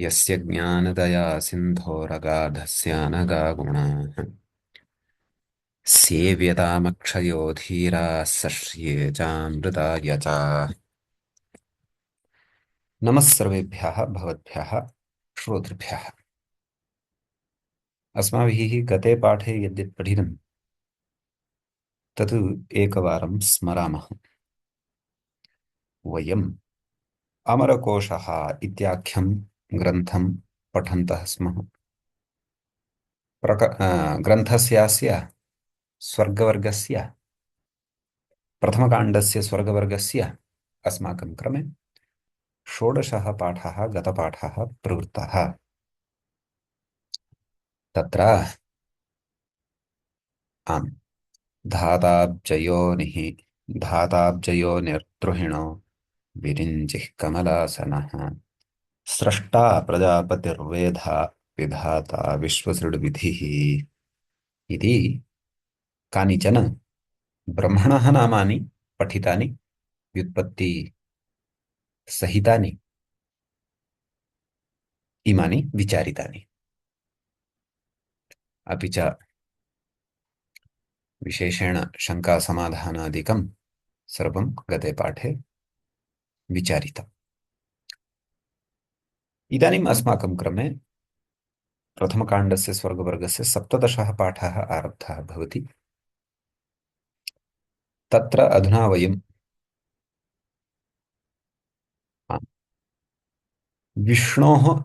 यस्य ज्ञानदया सिन्धोरगाधस्यानगा गुणाः सेव्यतामक्षयो धीराः सश्रिये चामृताय च। नमः सर्वेभ्यः भवद्भ्यः श्रोतृभ्यः। अस्माभिः गते पाठे यद्यत् पठितं तत् एकवारं स्मरामः। वयम् अमरकोशः इत्याख्यं ग्रन्थं पठन्तः स्मः। ग्रन्थस्यास्य स्वर्गवर्गस्य प्रथमकाण्डस्य स्वर्गवर्गस्य अस्माकं क्रमे षोडशः पाठः गतपाठः प्रवृत्तः। तत्र आम् धाताब्जयोनिः धाताब्जयो निर्द्रुहिणो विरिञ्चिः कमलासनः स्रष्टा प्रजापतिर्वेधा विधाता विश्वसृड्विधिः इति कानिचन ब्रह्मणः नामानि पठितानि व्युत्पत्ति सहितानि इमानि विचारितानि। अपि च विशेषेण शङ्कासमाधानादिकं सर्वं गते पाठे विचारितम्। इदानीम् अस्माकं क्रमे प्रथमकाण्डस्य स्वर्गवर्गस्य सप्तदशः पाठः आरब्धः भवति। तत्र अधुना वयं विष्णोः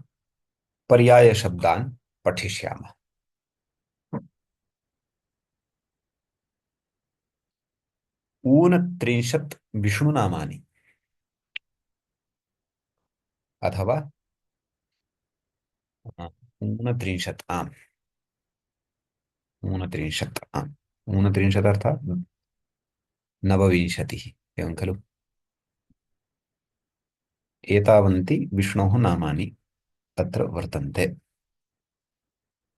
पर्यायशब्दान् पठिष्यामः। ऊनत्रिंशत् विष्णुनामानि अथवा ऊनत्रिंशत् आम् ऊनत्रिंशत् आम् ऊनत्रिंशत् अर्थात् नवविंशतिः एवं खलु। एतावन्ति विष्णोः नामानि तत्र वर्तन्ते।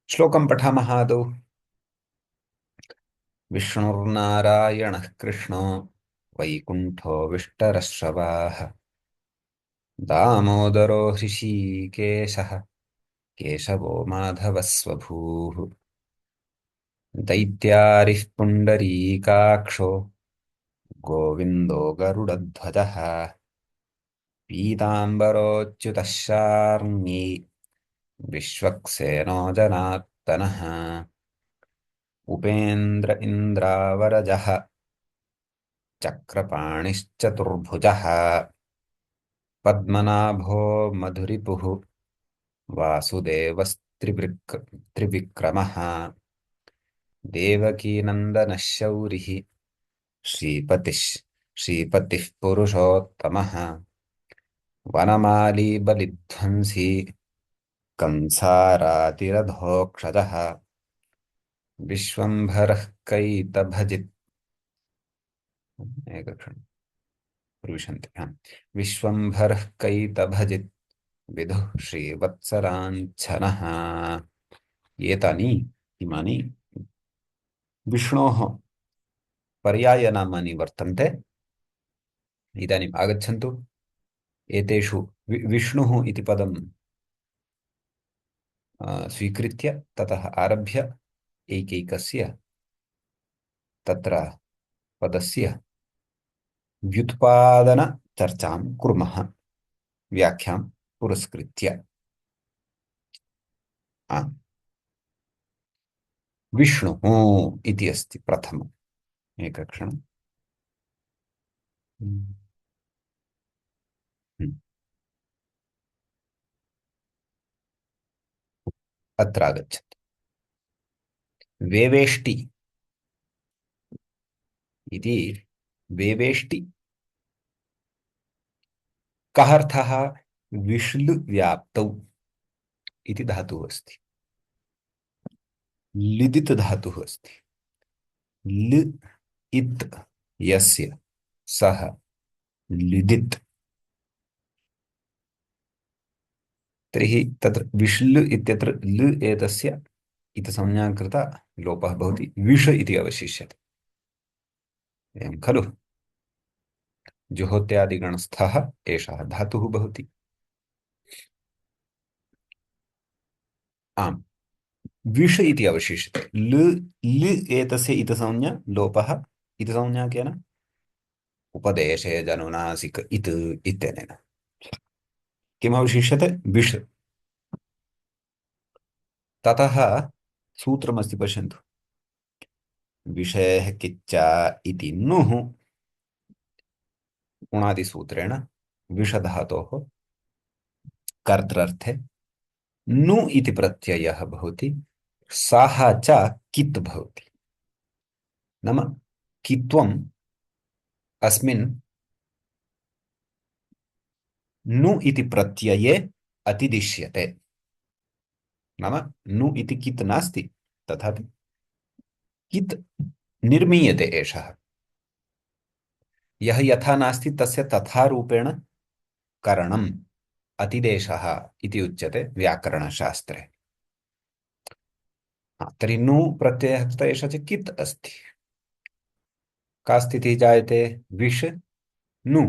श्लोकं पठामः आदौ। विष्णुर्नारायणः कृष्णो वैकुण्ठो विष्टरश्रवाः दामोदरो हृषीकेशः केशवो माधवः स्वभूः दैत्यारिः पुण्डरीकाक्षो गोविन्दो गरुडध्वजः पीताम्बरोऽच्युतः शार्ङ्गी विश्वक्सेनो जनार्दनः उपेन्द्र इन्द्रावरजः चक्रपाणिश्चतुर्भुजः पद्मनाभो मधुरिपुः त्रिविक्रमः देवकीनन्दनः शौरिः श्रीपतिः श्रीपतिः पुरुषोत्तमः वनमाली बलिध्वंसी कंसारातिरधोक्षजः विश्वम्भरः कैतभजित् एकक्षणं प्रविशन्ति विश्वम्भरः कैतभजित् विदुः श्रीवत्सलाञ्छनः। एतानि इमानि विष्णोः पर्यायनामानि वर्तन्ते। इदानीम् आगच्छन्तु। एतेषु विष्णुः इति पदं स्वीकृत्य ततः आरभ्य एकैकस्य तत्र पदस्य व्युत्पादनचर्चां कुर्मः व्याख्यां पुरस्कृत्य। विष्णुः इति अस्ति प्रथमम्। एकक्षणम्। अत्र आगच्छतु। वेवेष्टि इति वेवेष्टि कः अर्थः? विष्लु व्याप्तौ इति धातुः अस्ति। लिदित् धातुः अस्ति। लि इत् यस्य सः लिदित्। तर्हि तत्र विष्लु इत्यत्र लि एतस्य इति संज्ञा कृता लोपः भवति, विष इति अवशिष्यते। एवं खलु। जुहोत्यादिगणस्थः एषः धातुः भवति। आम् विष इति अवशिष्यते लृ लि एतस्य इतसंज्ञा लोपः इतसंज्ञा केन उपदेशे जनुनासिक इत् इत्यनेन किम् अवशिष्यते विष ततः सूत्रमस्ति पश्यन्तु विषयः किच्च इति नुः उणादिसूत्रेण विषधातोः कर्त्रर्थे नु इति प्रत्ययः भवति सः च कित् भवति नाम कित्वम् अस्मिन् नु इति प्रत्यये अतिदिश्यते नाम नु इति कित् नास्ति तथापि कित् निर्मीयते एषः यः यथा नास्ति तस्य तथा रूपेण करणम् अतिदेशः इति उच्यते व्याकरणशास्त्रे तर्हि नु प्रत्ययः तथा एषः च कित् अस्ति का स्थितिः जायते विष नु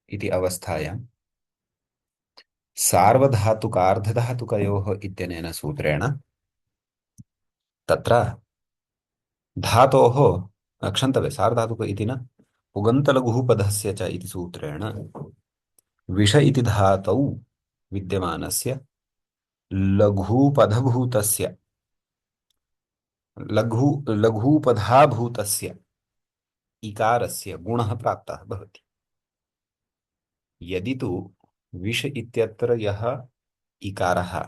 इति अवस्थायां सार्वधातुकार्धधातुकयोः इत्यनेन सूत्रेण तत्र धातोः क्षन्तव्य सार्वधातुक इति न उगन्तलघुपदस्य च इति सूत्रेण विष इति धातौ विद्यमानस्य लघुपधभूतस्य लघुपधाभूतस्य इकारस्य गुणः प्राप्तः भवति यदि तु विष इत्यत्र यः इकारः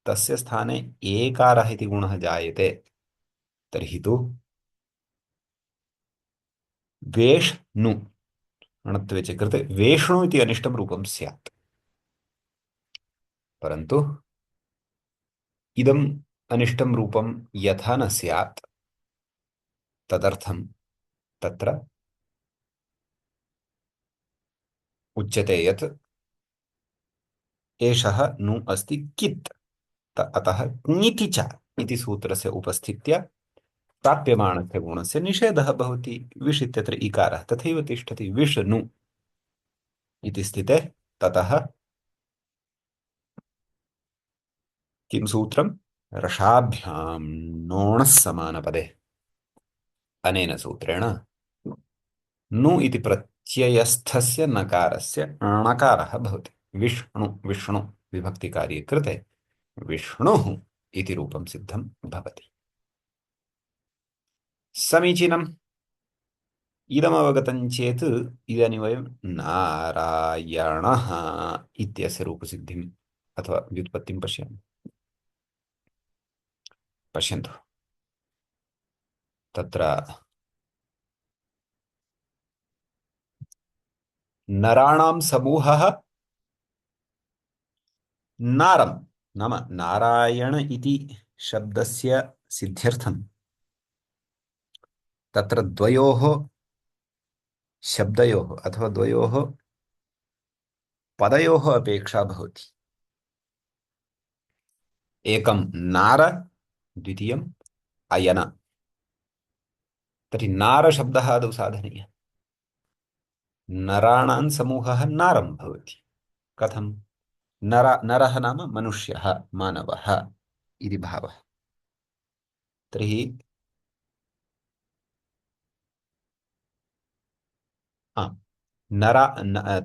तस्य स्थाने एकारः इति गुणः जायते तर्हि तु वेष्णु अणत्वे च कृते वेष्णु इति अनिष्टं रूपं स्यात् परन्तु इदम् अनिष्टं रूपं यथा न स्यात् तदर्थं तत्र उच्यते यत् एषः नु अस्ति कित् अतः ङिति च इति सूत्रस्य उपस्थित्य प्राप्यमाणस्य गुणस्य निषेधः भवति विष् इत्यत्र इकारः तथैव तिष्ठति विष् नु इति स्थिते ततः किं सूत्रं रसाभ्यां नोणः समानपदे अनेन सूत्रेण नु इति प्रत्ययस्थस्य नकारस्य णकारः भवति विष्णु विष्णु विभक्तिकार्ये कृते विष्णुः इति रूपं सिद्धं भवति समीचीनम् इदमवगतं चेत् इदानीं वयं नारायणः इत्यस्य रूपसिद्धिम् अथवा व्युत्पत्तिं पश्यामः पश्यन्तु तत्र नराणां समूहः नारं नाम नारायण इति शब्दस्य सिद्ध्यर्थं तत्र द्वयोः शब्दयोः अथवा द्वयोः पदयोः अपेक्षा भवति एकं नार द्वितीयम् अयन तर्हि नारशब्दः आदौ साधनीयः नराणां समूहः नारं भवति कथं नरः नाम मनुष्यः मानवः इति भावः तर्हि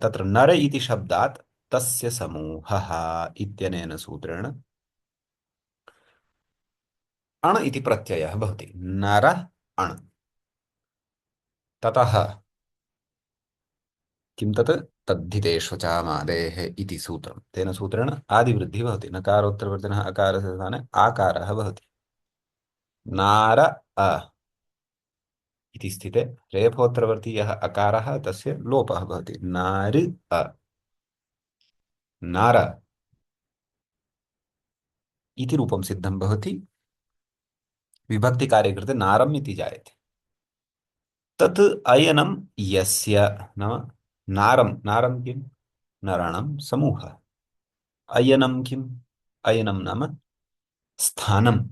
तत्र नर इति शब्दात् तस्य समूहः इत्यनेन सूत्रेण अण इति प्रत्ययः भवति नर अण ततः किं तत् तद्धितेषु चामादेः इति सूत्रं तेन सूत्रेण आदिवृद्धिः भवति नकारोत्तरवर्तिनः अकारस्य स्थाने आकारः भवति नार अ इति स्थिते रेफोत्तरवर्ती यः अकारः तस्य लोपः भवति नार अ नार इति रूपं सिद्धं भवति विभक्तिकार्ये कृते नारम् इति जायते तत् अयनं यस्य नाम नारं नारं किं नराणां समूहः अयनं किम् अयनं नाम स्थानम्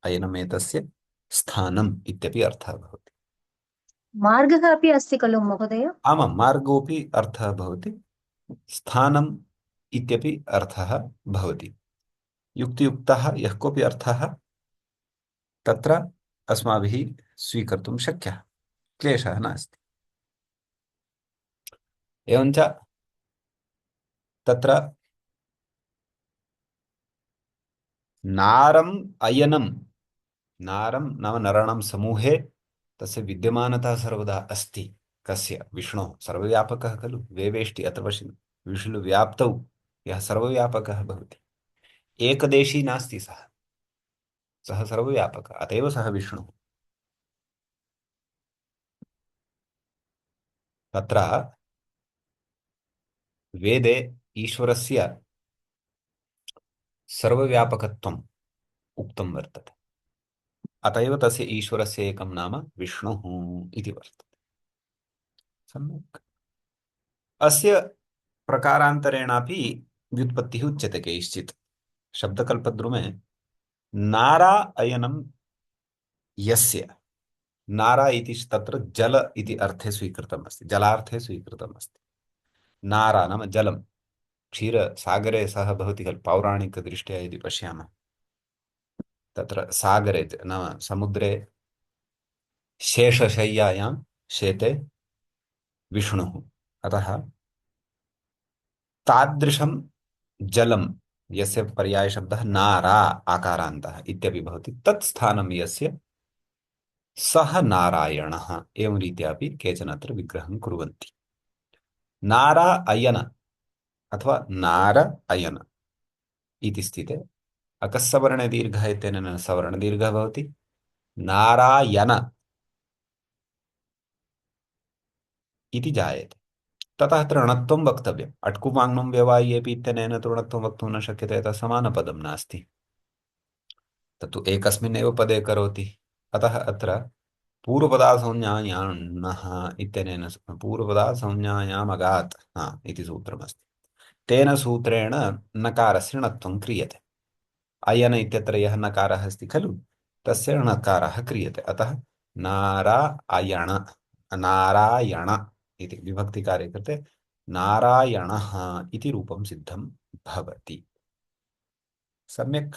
अयनमेतस्य स्थानम् इत्यपि अर्थः भवति मार्गः अपि अस्ति खलु महोदय आमां मार्गोऽपि अर्थः भवति स्थानम् इत्यपि अर्थः भवति युक्तियुक्तः यः कोऽपि अर्थः तत्र अस्माभिः स्वीकर्तुं शक्यः, क्लेशः नास्ति। एवञ्च तत्र नारम् अयनं, नारं नाम नराणां समूहे तस्य विद्यमानता सर्वदा अस्ति। कस्य? विष्णोः। सर्वव्यापकः खलु, वेवेष्टि अत्र पश्यन्तु, विष्णुव्याप्तौ यः सर्वव्यापकः भवति, एकदेशी नास्ति सः, सः सर्वव्यापकः, अत एव सः विष्णुः। तत्र वेदे ईश्वरस्य सर्वव्यापकत्वम् उक्तं वर्तते, अत एव तस्य ईश्वरस्य एकं नाम विष्णुः इति वर्तते। सम्यक्। अस्य प्रकारान्तरेणापि व्युत्पत्तिः उच्यते कैश्चित्। शब्दकल्पद्रुमे नारा अयनं यस्य, नारा इति तत्र जल इति अर्थे स्वीकृतमस्ति, जलार्थे स्वीकृतमस्ति। नारा नाम जलं, क्षीरसागरे सः भवति खलु, पौराणिकदृष्ट्या यदि पश्यामः, तत्र सागरे नाम समुद्रे शेषशय्यायां शेते विष्णुः, अतः तादृशं जलं यस्य पर्यायशब्दः नारा आकारान्तः इत्यपि भवति, तत् स्थानं यस्य सः नारायणः, एवं रीत्यापि केचन अत्र विग्रहं कुर्वन्ति। नारा अयन अथवा नार अयन इति स्थिते अकस्सवर्णे दीर्घः इत्यनेन सवर्णदीर्घः भवति, नारायण इति जायते। ततः अत्र णत्वं वक्तव्यम्। अट्कुपाङ्नं व्यवाय्येऽपि इत्यनेन तु णत्वं वक्तुं न शक्यते, यतः समानपदं नास्ति, तत्तु एकस्मिन्नेव पदे करोति। अतः अत्र पूर्वपदासंज्ञायाणः इत्यनेन पूर्वपदासंज्ञायामगात् इति सूत्रमस्ति, तेन सूत्रेण नकारस्य णत्वं क्रियते। अयन इत्यत्र यः नकारः अस्ति खलु, तस्य णकारः क्रियते, अतः नारायण, नारायण इति विभक्तिकार्ये कृते नारायणः इति रूपं सिद्धं भवति। सम्यक्।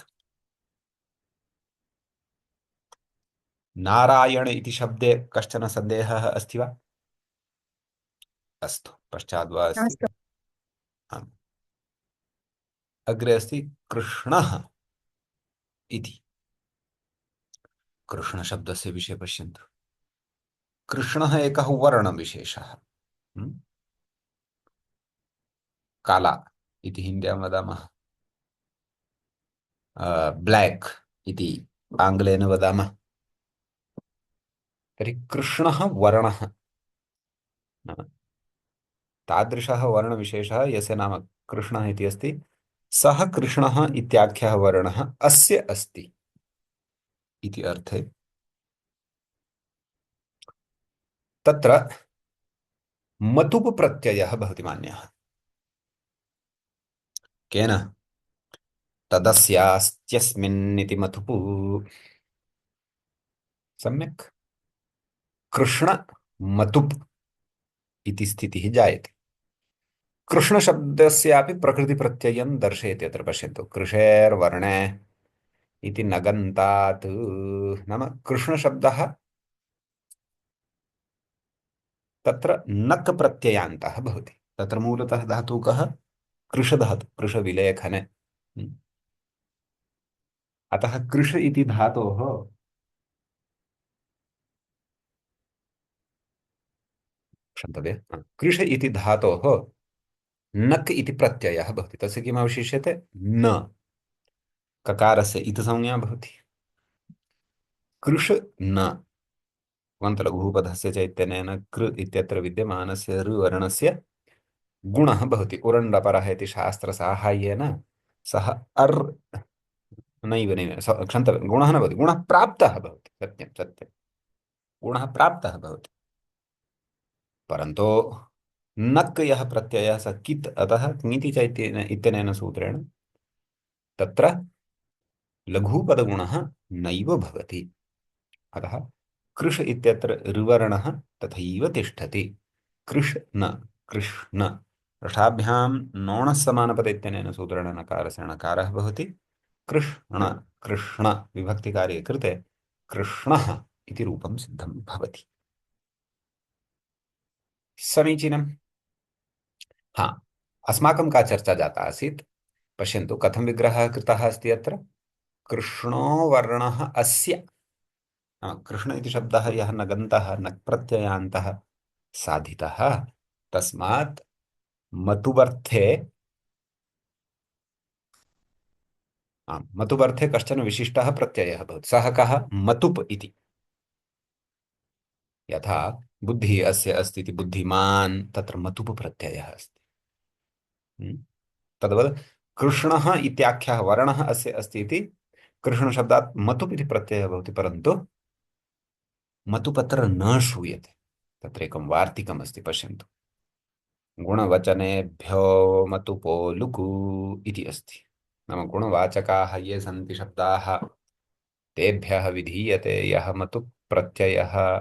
नारायण इति शब्दे कश्चन सन्देहः अस्ति वा? अस्तु, पश्चाद् वा अस्ति? नास्तु। आम्। अग्रे अस्ति कृष्णः इति। कृष्णशब्दस्य विषये पश्यन्तु। कृष्णः एकः वर्णविशेषः। काला इति हिन्द्यां वदामः, ब्लैक इति आङ्ग्लेन वदामः। तर्हि कृष्णः वर्णः नाम तादृशः वर्णविशेषः यस्य नाम कृष्णः इति अस्ति, सः कृष्णः इत्याख्यः वर्णः अस्य अस्ति इति अर्थे तत्र मतुप् प्रत्ययः भवति मान्यः। केन? तदस्यास्त्यस्मिन् इति मतुप्। सम्यक्। कृष्ण मतुप् इति स्थितिः जायते। कृष्णशब्दस्यापि प्रकृतिप्रत्ययं दर्शयति। अत्र पश्यन्तु, कृषेर्वर्णे इति नगन्तात्, नाम कृष्णशब्दः तत्र नक् प्रत्ययान्तः भवति। तत्र मूलतः धातुः कः? कृषधातु, कृषविलेखने। अतः कृष इति धातोः क्षन्तव्य, कृष इति धातोः नक् इति प्रत्ययः भवति। तस्य किम् अवशिष्यते? न। ककारस्य इति संज्ञा भवति। कृष न वन्तलघूपधस्य चैत्यनेन कृ इत्यत्र विद्यमानस्य ऋवर्णस्य गुणः भवति। उरण्डपरः इति शास्त्रसाहाय्येन सः अर्, नैव नैव क्षन्तव्यं, गुणः न भवति, गुणः प्राप्तः भवति। सत्यं सत्यं, गुणः प्राप्तः भवति, परन्तु नक् यः प्रत्ययः स कित्, अतः ङिति चैत्येन इत्यनेन सूत्रेण तत्र लघुपदगुणः नैव भवति। अतः कृष इत्यत्र ऋवर्णः तथैव तिष्ठति। कृष्ण, कृष्ण, रसाभ्यां नोणः समानपद इत्यनेन सूत्रेण नकारस्य णकारः भवति। कृष्ण कृष्ण विभक्तिकार्ये कृते कृष्णः इति रूपं सिद्धं भवति। समीचीनम्। हाँ, अस्माकं का चर्चा जाता आसीत्। पश्यन्तु कथं विग्रहः कृतः अस्ति अत्र। कृष्णो वर्णः अस्य, कृष्ण इति शब्दः यः नगन्तः नक् प्रत्ययान्तः साधितः, तस्मात् मतुबर्थे, मतुबर्थे कश्चन विशिष्टः प्रत्ययः भवति। सः कः? मतुप् इति। यथा बुद्धिः अस्य अस्ति इति बुद्धिमान्, तत्र मतुप् प्रत्ययः अस्ति। हम्म? तद्वत् कृष्णः इत्याख्यः वर्णः अस्य अस्ति इति कृष्णशब्दात् मतुप् इति प्रत्ययः भवति, परन्तु मतुप् अत्र न श्रूयते। तत्र एकं वार्तिकमस्ति, पश्यन्तु। गुणवचनेभ्यो मतुपो लुकु इति अस्ति। नाम गुणवाचकाः ये सन्ति शब्दाः, तेभ्यः विधीयते यः मतुप् प्रत्ययः,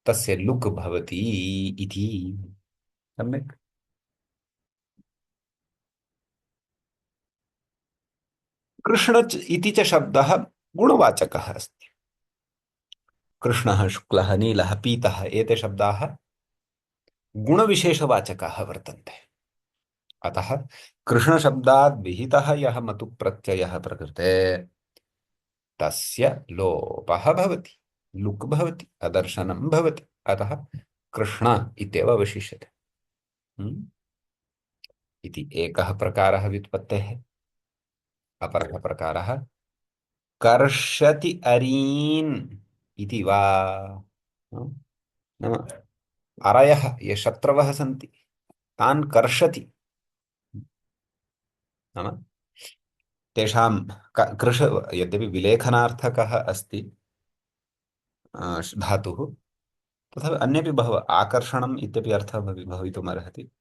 तस्य लुक् भवति इति। सम्यक्। कृष्ण इति च शब्दः गुणवाचकः अस्ति। कृष्णः, शुक्लः, नीलः, पीतः, एते शब्दाः गुणविशेषवाचकाः वर्तन्ते। अतः कृष्णशब्दात् विहितः यः मतुप् प्रत्ययः प्रकृते, तस्य लोपः भवति, लुक् भवति, अदर्शनं भवति। अतः कृष्ण इत्येव अवशिष्यते। हम्म? इति एकः प्रकारः व्युत्पत्तेः। अपरः प्रकारः कर्षति अरीन् इति वा। हम्म? नाम अरयः ये शत्रवः सन्ति, तान् कर्षति। नाम तेषां कृष, यद्यपि विलेखनार्थकः अस्ति धातुः, तथा अन्येपि बहवः, आकर्षणम् इत्यपि अर्थः भवितुमर्हति।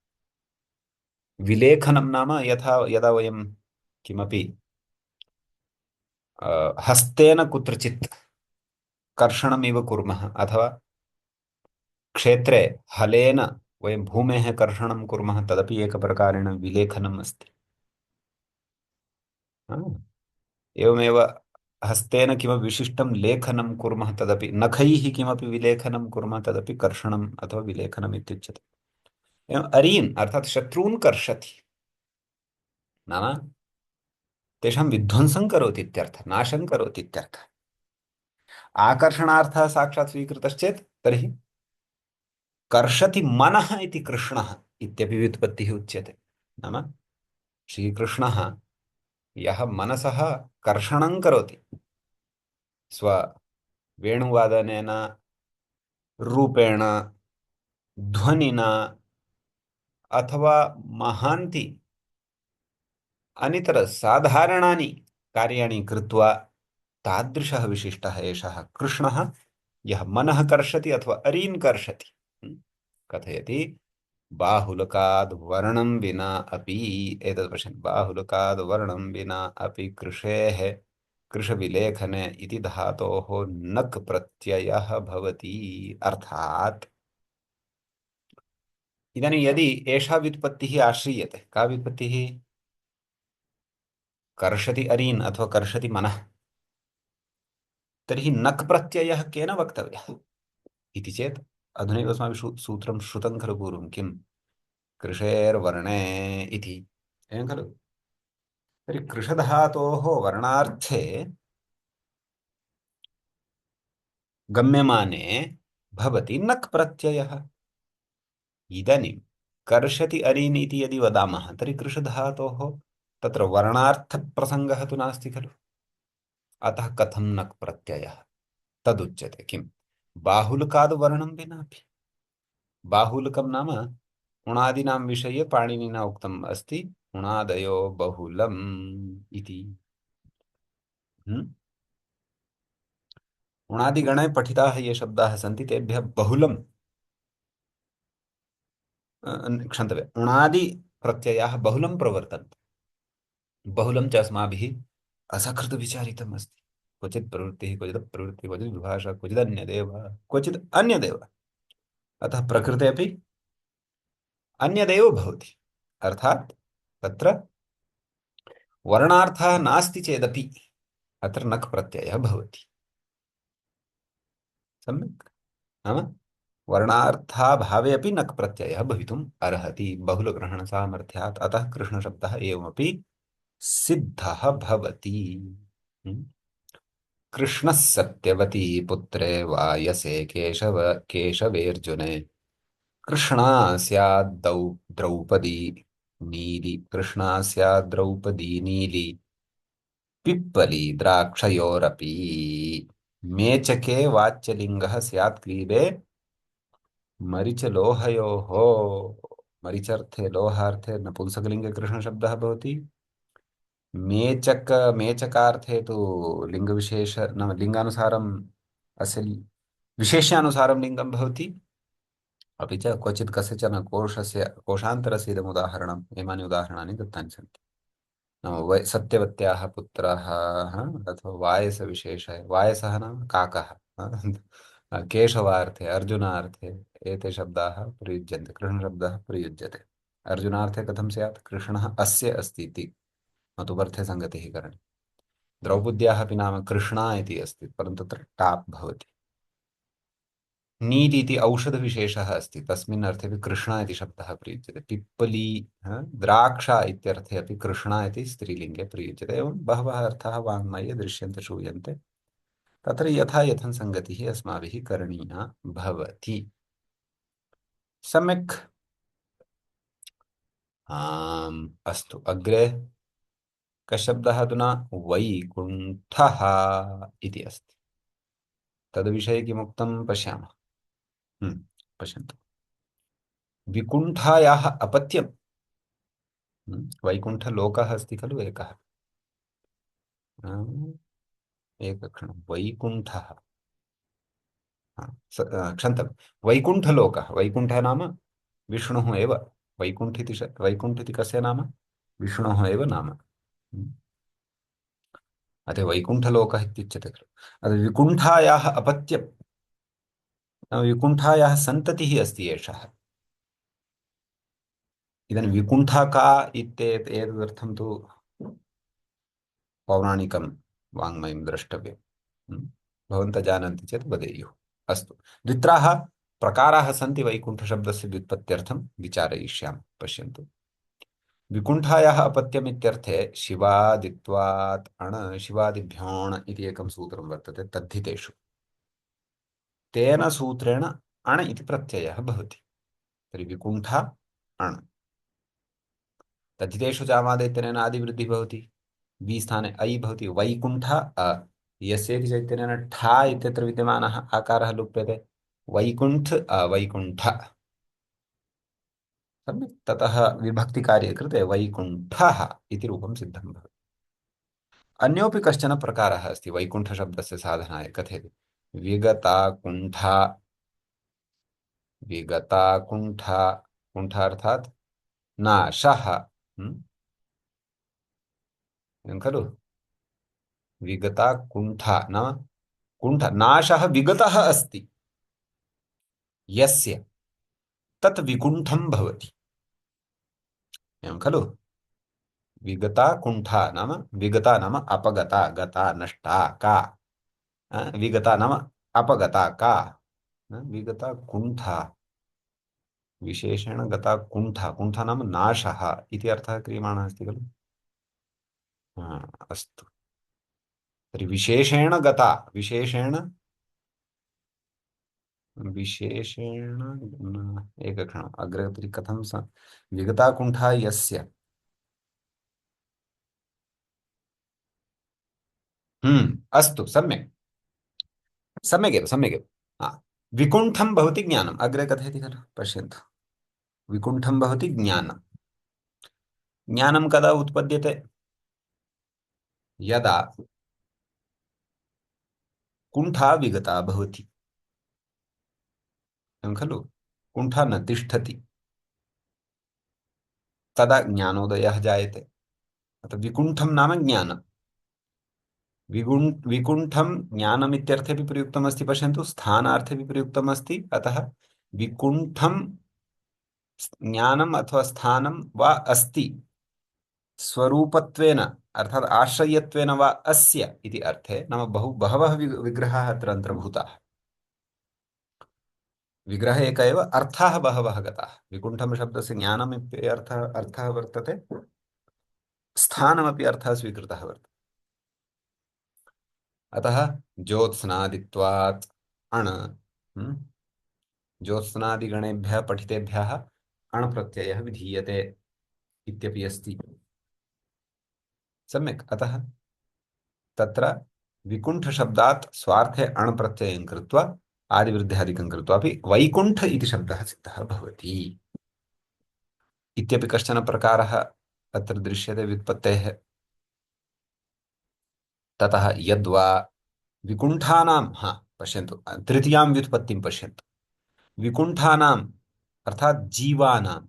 विलेखनं नाम यथा यदा वयं किमपि हस्तेन कुत्रचित् कर्षणमिव कुर्मः, अथवा क्षेत्रे हलेन वयं भूमेः कर्षणं कुर्मः, तदपि एकप्रकारेण विलेखनम् अस्ति। हा, एवमेव हस्तेन किमपि विशिष्टं लेखनं कुर्मः, तदपि नखैः किमपि विलेखनं कुर्मः, तदपि कर्षणम् अथवा विलेखनम् इत्युच्यते। एवम् अरीन् अर्थात् शत्रून् कर्षति, नाम तेषां विध्वंसं करोति इत्यर्थः, नाशं करोति इत्यर्थः। आकर्षणार्थः साक्षात् स्वीकृतश्चेत् तर्हि कर्षति मनः इति कृष्णः इत्यपि व्युत्पत्तिः उच्यते। नाम श्रीकृष्णः यः मनसः कर्षणं करोति स्ववेणुवादनेन, रूपेण, ध्वनिना, अथवा महान्ति अनितर साधारणानि कार्याणि कृत्वा, तादृशः विशिष्टः एषः कृष्णः, यः मनः कर्षति अथवा अरीन् कर्षति। कथयति बाहुलकाद् वर्णं विना अपि, एतत् पश्यन्तु, बाहुलकाद् वर्णं विना अपि कृषेः कृषविलेखने इति धातोः नक् प्रत्ययः भवति। अर्थात् इदानीं यदि एषा व्युत्पत्तिः आश्रीयते, का व्युत्पत्तिः? कर्षति अरीन् अथवा कर्षति मनः, तर्हि नक् प्रत्ययः केन वक्तव्यः इति चेत्, अधुनैव अस्माभिः सूत्रं श्रुतं खलु पूर्वं, किं कृषेर्वर्णे इति, एवं खलु। तर्हि कृषधातोः वर्णार्थे गम्यमाने भवति नक् प्रत्ययः। इदानीं कर्षति अरीन् इति यदि वदामः, तर्हि कृषधातोः तत्र वर्णार्थप्रसङ्गः तु नास्ति खलु। अतः कथं नक् प्रत्ययः? तदुच्यते किं? बाहुलकाद् वर्णं विनापि। बाहुलकं नाम उणादीनां विषये पाणिनिना उक्तम् अस्ति, उणादयो बहुलम् इति। उणादिगणे पठिताः ये शब्दाः सन्ति, तेभ्यः बहुलं, क्षन्तव्य, उणादि प्रत्ययाः बहुलं प्रवर्तन्ते। बहुलं च अस्माभिः असकृतविचारितम् अस्ति। क्वचित् प्रवृत्तिः, क्वचित् प्रवृत्तिः, क्वचित् विभाषा, क्वचिदन्यदेव, क्वचित् अन्यदेव। अतः प्रकृते अपि अन्यदेव भवति। अर्थात् तत्र वर्णार्थः नास्ति चेदपि अत्र नक् प्रत्ययः भवति। सम्यक्। नाम वर्णार्थाभावे अपि नक् प्रत्ययः भवितुम् अर्हति बहुलग्रहणसामर्थ्यात्, अतः कृष्णशब्दः एवमपि सिद्धः भवति। हम्म। कृष्णः सत्यवती पुत्रे वायसे केशवेऽर्जुने, कृष्णा स्याद् द्रौपदी नीली, कृष्णा स्याद् द्रौपदी नीली, पिप्पली द्राक्षयोरपि। मेचके वाच्यलिङ्गः स्यात् क्रीडे मरिचलोहयोः। मरिचर्थे लोहार्थे नपुंसकलिङ्गे कृष्णशब्दः भवति। मेचक मेचकार्थे तु लिङ्गविशेष नाम लिङ्गानुसारम् अस्य विशेष्यानुसारं लिङ्गं भवति। अपि च क्वचित् कस्यचन कोशस्य कोशान्तरस्य इदम् उदाहरणम्, इमानि उदाहरणानि दत्तानि सन्ति। नाम सत्यवत्याः पुत्रः, अथवा वायसविशेषः, वायसः नाम काकः, केशवार्थे अर्जुनार्थे एते शब्दाः प्रयुज्यन्ते, कृष्णशब्दः प्रयुज्यते। अर्जुनार्थे कथं स्यात्, कृष्णः अस्य अस्ति इति मतुपर्थे सङ्गतिः करणीया। द्रौपद्याः अपि नाम कृष्णा इति अस्ति, परन्तु तत्र टाप् भवति। नीति इति औषधविशेषः अस्ति, तस्मिन् अर्थे अपि कृष्णा इति शब्दः प्रयुज्यते। पिप्पली, द्राक्षा इत्यर्थे अपि कृष्णा इति स्त्रीलिङ्गे प्रयुज्यते। एवं बहवः अर्थाः वाङ्मये दृश्यन्ते श्रूयन्ते। तत्र यथा यथं सङ्गतिः अस्माभिः करणीया भवति। सम्यक्। आम्, अस्तु। अग्रे कः शब्दः अधुना, वैकुण्ठः इति अस्ति। तद्विषये किमुक्तं पश्यामः। पश्यन्तु। विकुण्ठायाः अपत्यं, वैकुण्ठलोकः अस्ति खलु एकः, एकक्षणं, वैकुण्ठः, क्षन्तव्यं, वैकुण्ठलोकः, वैकुण्ठः नाम विष्णुः एव। वैकुण्ठ इति वैकुण्ठ इति कस्य नाम, विष्णोः एव नाम। अतः वैकुण्ठलोकः इत्युच्यते खलु। अतः विकुण्ठायाः अपत्यं, विकुण्ठायाः सन्ततिः अस्ति एषः। इदानीं विकुण्ठा का एतदर्थं तु पौराणिकं वाङ्मयं द्रष्टव्यं। भवन्तः जानन्ति चेत् वदेयुः। अस्तु। द्वित्राः प्रकाराः सन्ति वैकुण्ठशब्दस्य व्युत्पत्त्यर्थं, विचारयिष्यामः। पश्यन्तु। विकुण्ठायाः अपत्यम् इत्यर्थे शिवादित्वात् अण शिवादिभ्योऽण इति एकं सूत्रं वर्तते तद्धितेषु। तेन सूत्रेण अण इति प्रत्ययः भवति। तर्हि विकुण्ठा अण, तद्धितेषु चामादेत्यनेन आदिवृद्धिः भवति, वि स्थाने ऐ भवति, वैकुण्ठ अ, यस्येति चैतन्येन ठा इत्यत्र विद्यमानः आकारः लुप्यते, वैकुण्ठ अवैकुण्ठ। सम्यक्। ततः विभक्तिकार्ये कृते वैकुण्ठः इति रूपं सिद्धं भवति। अन्योऽपि कश्चन प्रकारः अस्ति वैकुण्ठशब्दस्य साधनाय, कथयति विगताकुण्ठा। विगताकुण्ठा, कुण्ठार्थात् नाशः, एवं खलु। विगताकुण्ठा नाम कुण्ठ, नाशः विगतः अस्ति यस्य, तत् विकुण्ठं भवति, एवं खलु। विगता कुण्ठा नाम, विगता नाम अपगता, गता नष्टा का, विगता नाम अपगता का, विगता कुण्ठा, विशेषेण गता कुण्ठा, कुण्ठा नाम नाशः इति अर्थः क्रियमाणः अस्ति खलु। अस्तु। तर्हि विशेषेण गता, विशेषेण, विशेषेण एकक्षणम् अग्रे तर्हि कथं विगता कुण्ठा यस्य, अस्तु, सम्यक्, सम्यगेव, सम्यगेव। हा, विकुण्ठं भवति ज्ञानम्, अग्रे कथयति खलु, पश्यन्तु। विकुण्ठं भवति ज्ञानं। ज्ञानं कदा उत्पद्यते, यदा कुण्ठा विगता भवति, एवं खलु। कुण्ठा न तिष्ठति, तदा ज्ञानोदयः जायते। अतः विकुण्ठं नाम ज्ञानं। विकुण्ठं ज्ञानमित्यर्थेपि प्रयुक्तमस्ति, पश्यन्तु, स्थानार्थे प्रयुक्तमस्ति। अतः विकुण्ठं ज्ञानम् अथवा स्थानं वा अस्ति स्वरूपत्वेन, अर्थात् आश्रयत्वेन वा अस्य इति अर्थे नाम बहवः विग्रहाः अत्र अन्तर्भूताः। विग्रह एक एव, अर्थाः बहवः गताः। विकुण्ठं शब्दस्य ज्ञानमिति अर्थः वर्तते, स्थानमपि अर्थः स्वीकृतः वर्तते। अतः ज्योत्स्नादित्वात् अण्, ज्योत्स्नादिगणेभ्यः पठितेभ्यः अण् प्रत्ययः विधीयते इत्यपि अस्ति। सम्यक्। अतः तत्र विकुण्ठशब्दात् स्वार्थे अण् प्रत्ययं कृत्वा आदिवृद्ध्यादिकं कृत्वा अपि वैकुण्ठ इति शब्दः सिद्धः भवति इत्यपि कश्चन प्रकारः अत्र दृश्यते व्युत्पत्तेः। ततः यद्वा विकुण्ठानां, हा पश्यन्तु, तृतीयां व्युत्पत्तिं पश्यन्तु। विकुण्ठानाम् अर्थात् जीवानाम्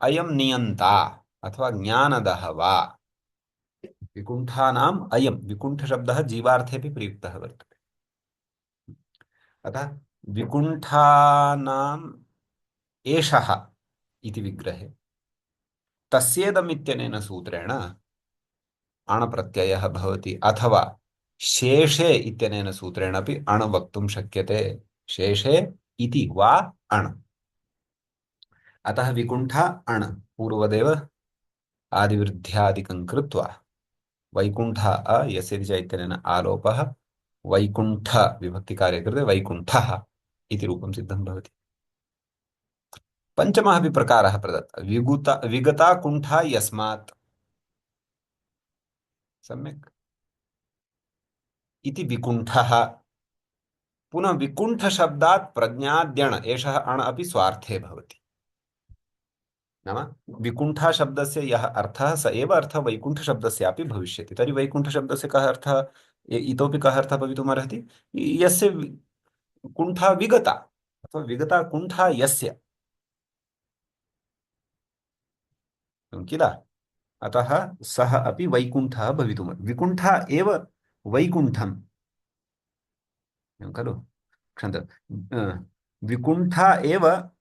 अयं नियन्ता अथवा ज्ञानदः वा, विकुण्ठानाम् अयं विकुण्ठशब्दः जीवार्थेऽपि प्रयुक्तः वर्तते। अतः विकुण्ठानाम् एषः इति विग्रहे तस्येदम् इत्यनेन सूत्रेण अण् प्रत्ययः भवति, अथवा शेषे इत्यनेन सूत्रेण अपि अण् वक्तुं शक्यते। शेषे इति वा अण्। अतः विकुण्ठ अण् पूर्वदेव आदिवृद्ध्यादिकं कृत्वा वैकुण्ठ यस्य च इत्यनेन आलोपः, वैकुण्ठ विभक्तिकार्ये कृते वैकुण्ठः इति रूपं सिद्धं भवति। पञ्चमः अपि प्रकारः प्रदत्तः, विगता कुण्ठा यस्मात्। सम्यक्। इति विकुण्ठः। पुनः विकुण्ठशब्दात् प्रज्ञाद्यण् एषः अण् अपि स्वार्थे भवति। नाम विकुण्ठा शब्दस्य यः अर्थः स एव अर्थः वैकुण्ठशब्दस्यापि भविष्यति। तर्हि वैकुण्ठशब्दस्य कः अर्थः, इतोपि कः अर्थः भवितुमर्हति? यस्य कुण्ठा विगता अथवा विगता कुण्ठा यस्य, किल? अतः सः अपि वैकुण्ठः भवितुम्, विकुण्ठा एव वैकुण्ठम्, एवं खलु? क्षन्तु, विकुण्ठा एव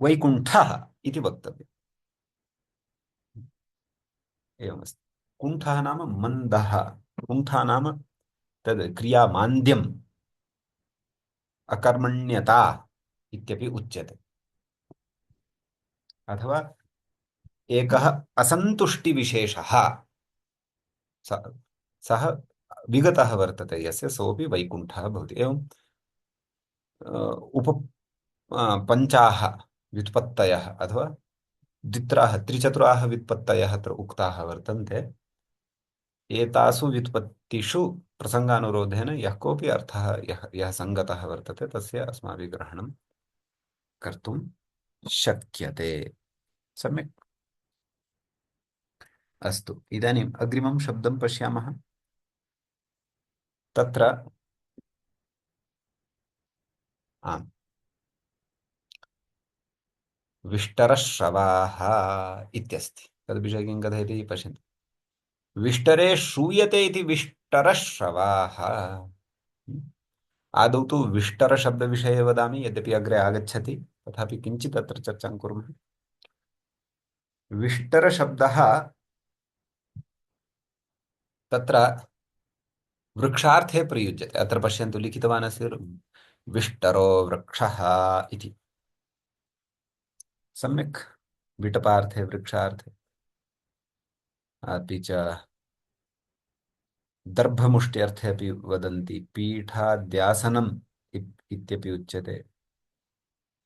वैकुण्ठः इति वक्तव्यम्। एवमस्ति। कुण्ठः नाम मन्दः, कुण्ठः नाम तद् क्रियामान्द्यम्, अकर्मण्यता इत्यपि उच्यते। अथवा एकः असन्तुष्टिविशेषः, सः विगतः वर्तते यस्य, सोऽपि वैकुण्ठः भवति। एवं उप पञ्चाः व्युत्पत्तयः अथवा द्वित्राः त्रिचतुराः व्युत्पत्तयः अत्र उक्ताः वर्तन्ते। एतासु व्युत्पत्तिषु प्रसङ्गानुरोधेन यः कोऽपि अर्थः यः यः सङ्गतः वर्तते तस्य अस्माभिः ग्रहणं कर्तुं शक्यते। सम्यक्। अस्तु, इदानीम् अग्रिमं शब्दं पश्यामः। तत्र आम्, विष्टरश्रवाः इत्यस्ति। तद्विषये किं कथयति पश्यन्तु। विष्टरे श्रूयते इति विष्टरश्रवाः। आदौ तु विष्टरशब्दविषये वदामि, यद्यपि अग्रे आगच्छति, तथापि किञ्चित् अत्र चर्चां कुर्मः। विष्टरशब्दः तत्र वृक्षार्थे प्रयुज्यते। अत्र पश्यन्तु, लिखितवान् अस्ति विष्टरो वृक्षः इति। सम्यक्। विटपार्थे वृक्षार्थे, अपि च दर्भमुष्ट्यर्थे अपि वदन्ति, पीठाद्यासनम् इत्यपि उच्यते,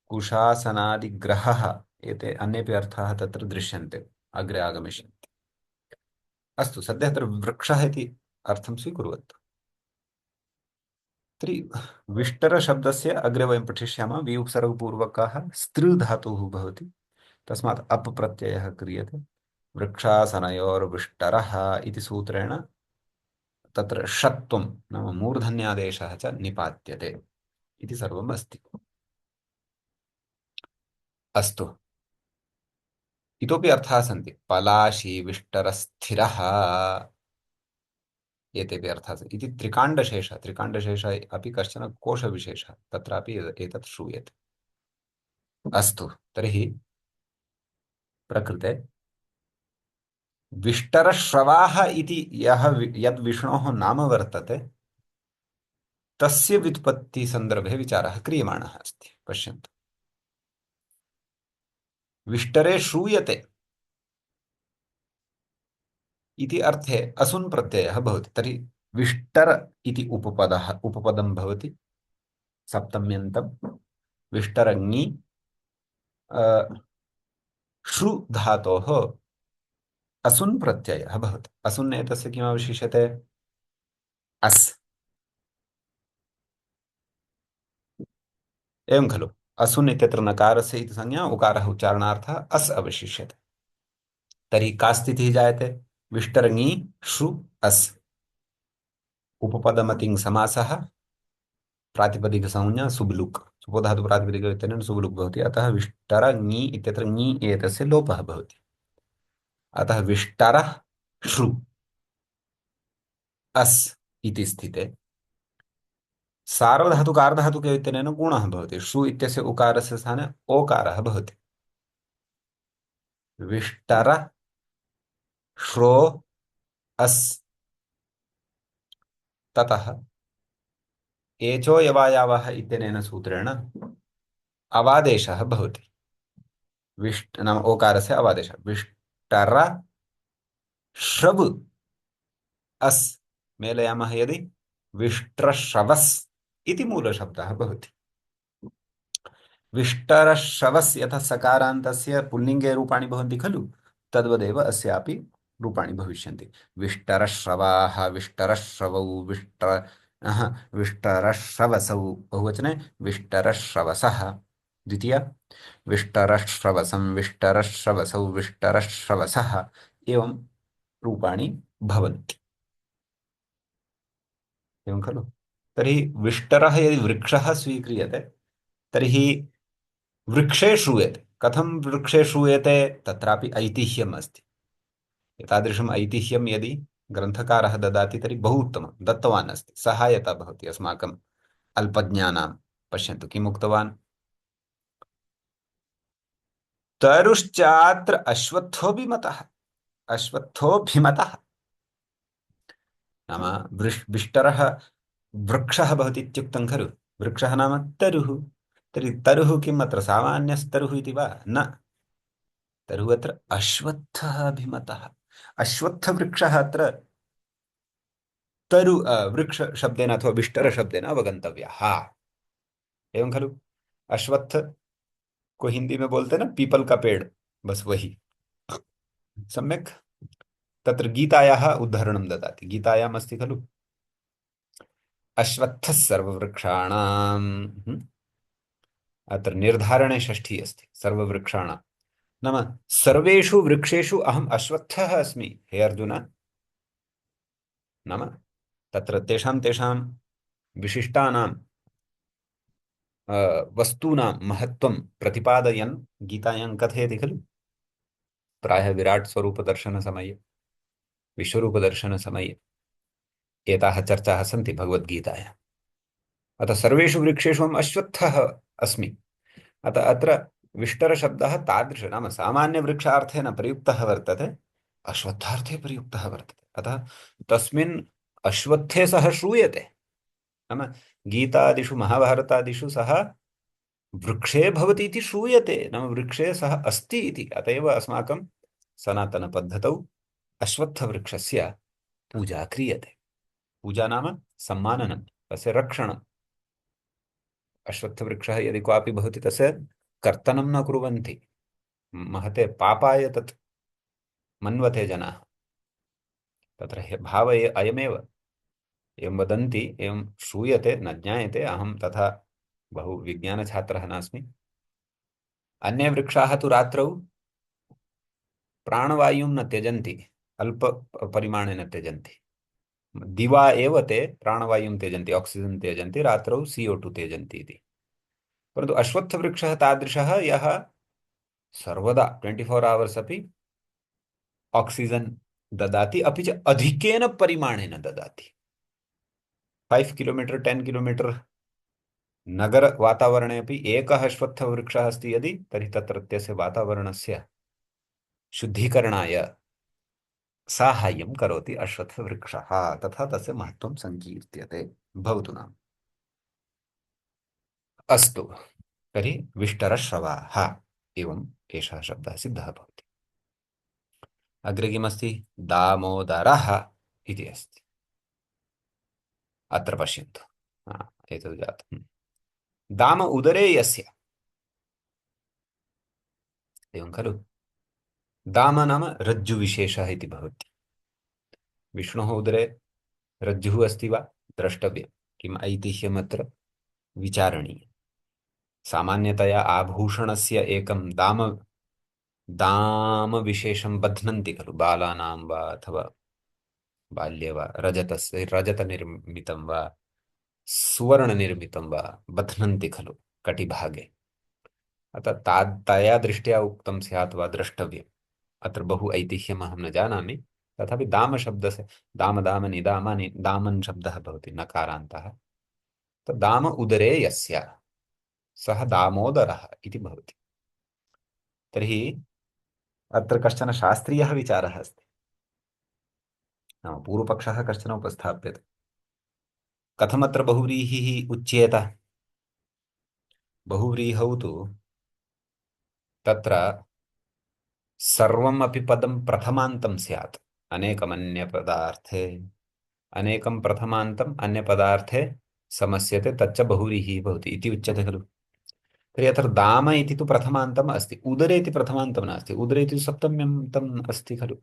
कुशासनादिग्रहः, एते अन्येपि अर्थाः तत्र दृश्यन्ते, अग्रे आगमिष्यन्ति। अस्तु, सद्यः अत्र वृक्षः इति अर्थं स्वीकुर्वन्तु। तर्हि विष्टरशब्दस्य अग्रे वयं पठिष्यामः। वि उपसर्गपूर्वकः stृ धातुः भवति, तस्मात् अप् प्रत्ययः क्रियते। वृक्षासनयोर्विष्टरः इति सूत्रेण तत्र षत्वं नाम मूर्धन्यादेशः च निपात्यते इति सर्वम् अस्ति। अस्तु, इतोपि अर्थाः सन्ति। पलाशी विष्टरस्थिरः, एतेपि अर्थाः सन्ति। इति त्रिकाण्डशेषः, त्रिकाण्डशेषः अपि कश्चन कोशविशेषः, तत्रापि एतत् श्रूयते। अस्तु, तर्हि प्रकृते विष्टरश्रवाः इति यद् विष्णोः नाम वर्तते तस्य व्युत्पत्तिसन्दर्भे विचारः क्रियमाणः अस्ति। पश्यन्तु, विष्टरे श्रूयते इति अर्थे असुन् प्रत्ययः भवति। तर्हि विष्टर इति उपपदं भवति सप्तम्यन्तं। विष्टरङि श्रु धातोः असुन् प्रत्ययः भवति। असुन् एतस्य किमवशिष्यते? अस्। एवं खलु? असुन् इत्यत्र नकारस्य इति संज्ञा, उकारः उच्चारणार्थः अस् अवशिष्यते। तर्हि का स्थितिः जायते? विष्टरङि श्रु अस्। उपपदमतिङ् समासः, प्रातिपदिकसंज्ञा सुब्लुक्। सुबोधातु प्रातिपदिकत्वेन सुब्लुक् भवति। अतः विष्टरङि इत्यत्र ङि एतस्य लोपः भवति। अतः विष्टरः श्रु अस् इति स्थिते सार्वधातुकार्धधातुकयोजनेन गुणः भवति। श्रु इत्यस्य उकारस्य स्थाने ओकारः भवति। विष्टर श्रो अस्। ततः एचो यवायावः इत्यनेन सूत्रेण अवादेशः भवति। विष्ट नाम ओकारस्य अवादेशः। विष्टर श्रव अस् मेलयामः यदि विष्ट्रश्रवस् इति मूलशब्दः भवति। विष्टरश्रवस् यथा सकारान्तस्य पुल्लिङ्गे रूपाणि भवन्ति खलु, तद्वदेव अस्यापि रूपाणि भविष्यन्ति। विष्टरश्रवाः, विष्टरश्रवौ, विष्टरश्रवसौ बहुवचने, विष्टरश्रवसः द्वितीया, विष्टरश्रवसं, विष्टरश्रवसौ, विष्टरश्रवसः एवं रूपाणि भवन्ति। एवं खलु? तर्हि विष्टरः यदि वृक्षः स्वीक्रियते तर्हि वृक्षे श्रूयते। कथं वृक्षे श्रूयते? तत्रापि ऐतिह्यम् अस्ति। एतादृशम् ऐतिह्यं यदि ग्रन्थकारः ददाति तर्हि बहु उत्तमं, दत्तवान् अस्ति, सहायता भवति अस्माकम् अल्पज्ञानां। पश्यन्तु किम् उक्तवान्। तरुश्चात्र अश्वत्थोऽभिमतः। अश्वत्थोऽभिमतः नाम विष्टरः वृक्षः भवति इत्युक्तं खलु। वृक्षः नाम तरुः। तर्हि तरुः किम् अत्र सामान्यस्तरुः इति वा? न, तरुः अत्र अश्वत्थः अभिमतः। अश्वत्थवृक्षः अत्र तरु वृक्ष शब्देन अथवा विष्टर शब्देन अवगन्तव्यः। एवं खलु? अश्वत्थ को हिंदी में बोलते हैं ना पीपल का पेड़, बस वही। सम्यक्। तत्र गीतायाः उद्धरणं ददाति। गीतायाम् अस्ति खलु अश्वत्थः सर्ववृक्षाणां। अत्र निर्धारणे षष्ठी अस्ति सर्ववृक्षाणां। नाम सर्वेषु वृक्षेषु अहम् अश्वत्थः अस्मि हे अर्जुन। नाम तत्र तेषां तेषां विशिष्टानां वस्तूनां महत्त्वं प्रतिपादयन् गीतायां कथयति खलु। प्रायः विराट स्वरूपदर्शनसमये, विश्वरूपदर्शनसमये एताः चर्चाः सन्ति भगवद्गीतायाम्। अतः सर्वेषु वृक्षेषु अहम् अश्वत्थः अस्मि। अतः अत्र विष्टरशब्दः तादृश नाम सामान्यवृक्षार्थे न प्रयुक्तः वर्तते, अश्वत्थार्थे प्रयुक्तः वर्तते। अतः तस्मिन् अश्वत्थे सः श्रूयते। नाम गीतादिषु महाभारतादिषु सः वृक्षे भवति इति श्रूयते, नाम वृक्षे सः अस्ति इति। अत एव अस्माकं सनातनपद्धतौ अश्वत्थवृक्षस्य पूजा क्रियते। पूजा नाम सम्माननं, तस्य रक्षणम्। अश्वत्थवृक्षः यदि क्वापि भवति तस्य कर्तनं न कुर्वन्ति, महते पापाय तत् मन्वते जनाः। तत्र भाव अयमेव। एवं वदन्ति, एवं श्रूयते, न ज्ञायते, अहं तथा बहु विज्ञानछात्रः नास्मि। अन्ये वृक्षाः तु रात्रौ प्राणवायुं न त्यजन्ति, अल्पपरिमाणेन त्यजन्ति। दिवा एव ते प्राणवायुं त्यजन्ति, ऑक्सीजन त्यजन्ति, रात्रौ CO2 त्यजन्ति इति। परन्तु अश्वत्थवृक्षः तादृशः यः सर्वदा 24 आवर्स् अपि ऑक्सीजन ददाति, अपि च अधिकेन परिमाणेन ददाति। 5 किलोमीटर 10 किलोमीटर नगर वातावरणे अपि एकः अश्वत्थवृक्षः अस्ति यदि, तर्हि तत्रत्यस्य वातावरणस्य शुद्धीकरणाय साहाय्यं करोति अश्वत्थवृक्षः, तथा तस्य महत्त्वं सङ्कीर्त्यते। भवतु नाम। अस्तु, तर्हि विष्टरश्रवाः, एवम् एषः शब्दः सिद्धः भवति। अग्रे किमस्ति? दामोदरः इति अस्ति। अत्र पश्यन्तु। एतत् जातम्। दाम उदरे यस्य, एवं खलु? दाम नाम रज्जुविशेषः इति भवति। विष्णोः उदरे रज्जुः अस्ति वा? द्रष्टव्यं। किम् ऐतिह्यमत्र विचारणीयम्। सामान्यतया आभूषणस्य एकं दामविशेषं बध्नन्ति खलु, बालानां वा अथवा बाल्ये वा, रजतस्य रजतनिर्मितं वा सुवर्णनिर्मितं वा बध्नन्ति खलु कटिभागे। अतः तया दृष्ट्या उक्तं स्यात् वा द्रष्टव्यम्। अत्र बहु ऐतिह्यम् अहं न जानामि, तथापि दामशब्दस्य दाम दाम निदाम दामन् शब्दः भवति नकारान्तः। दाम उदरे यस्य सः दामोदरः इति भवति। तर्हि अत्र कश्चन शास्त्रीयः विचारः अस्ति। नाम पूर्वपक्षः कश्चन उपस्थाप्यते। कथमत्र बहुव्रीहिः उच्येत? बहुव्रीहौ तु तत्र सर्वमपि पदं प्रथमान्तं स्यात्। अनेकमन्यपदार्थे अनेकं प्रथमान्तम् अन्यपदार्थे समस्यते, तच्च बहुव्रीहिः भवति इति उच्यते खलु। तर्हि अत्र दाम इति तु प्रथमान्तम् अस्ति, उदरे इति प्रथमान्तं नास्ति, उदरे इति सप्तम्यन्तम् अस्ति खलु।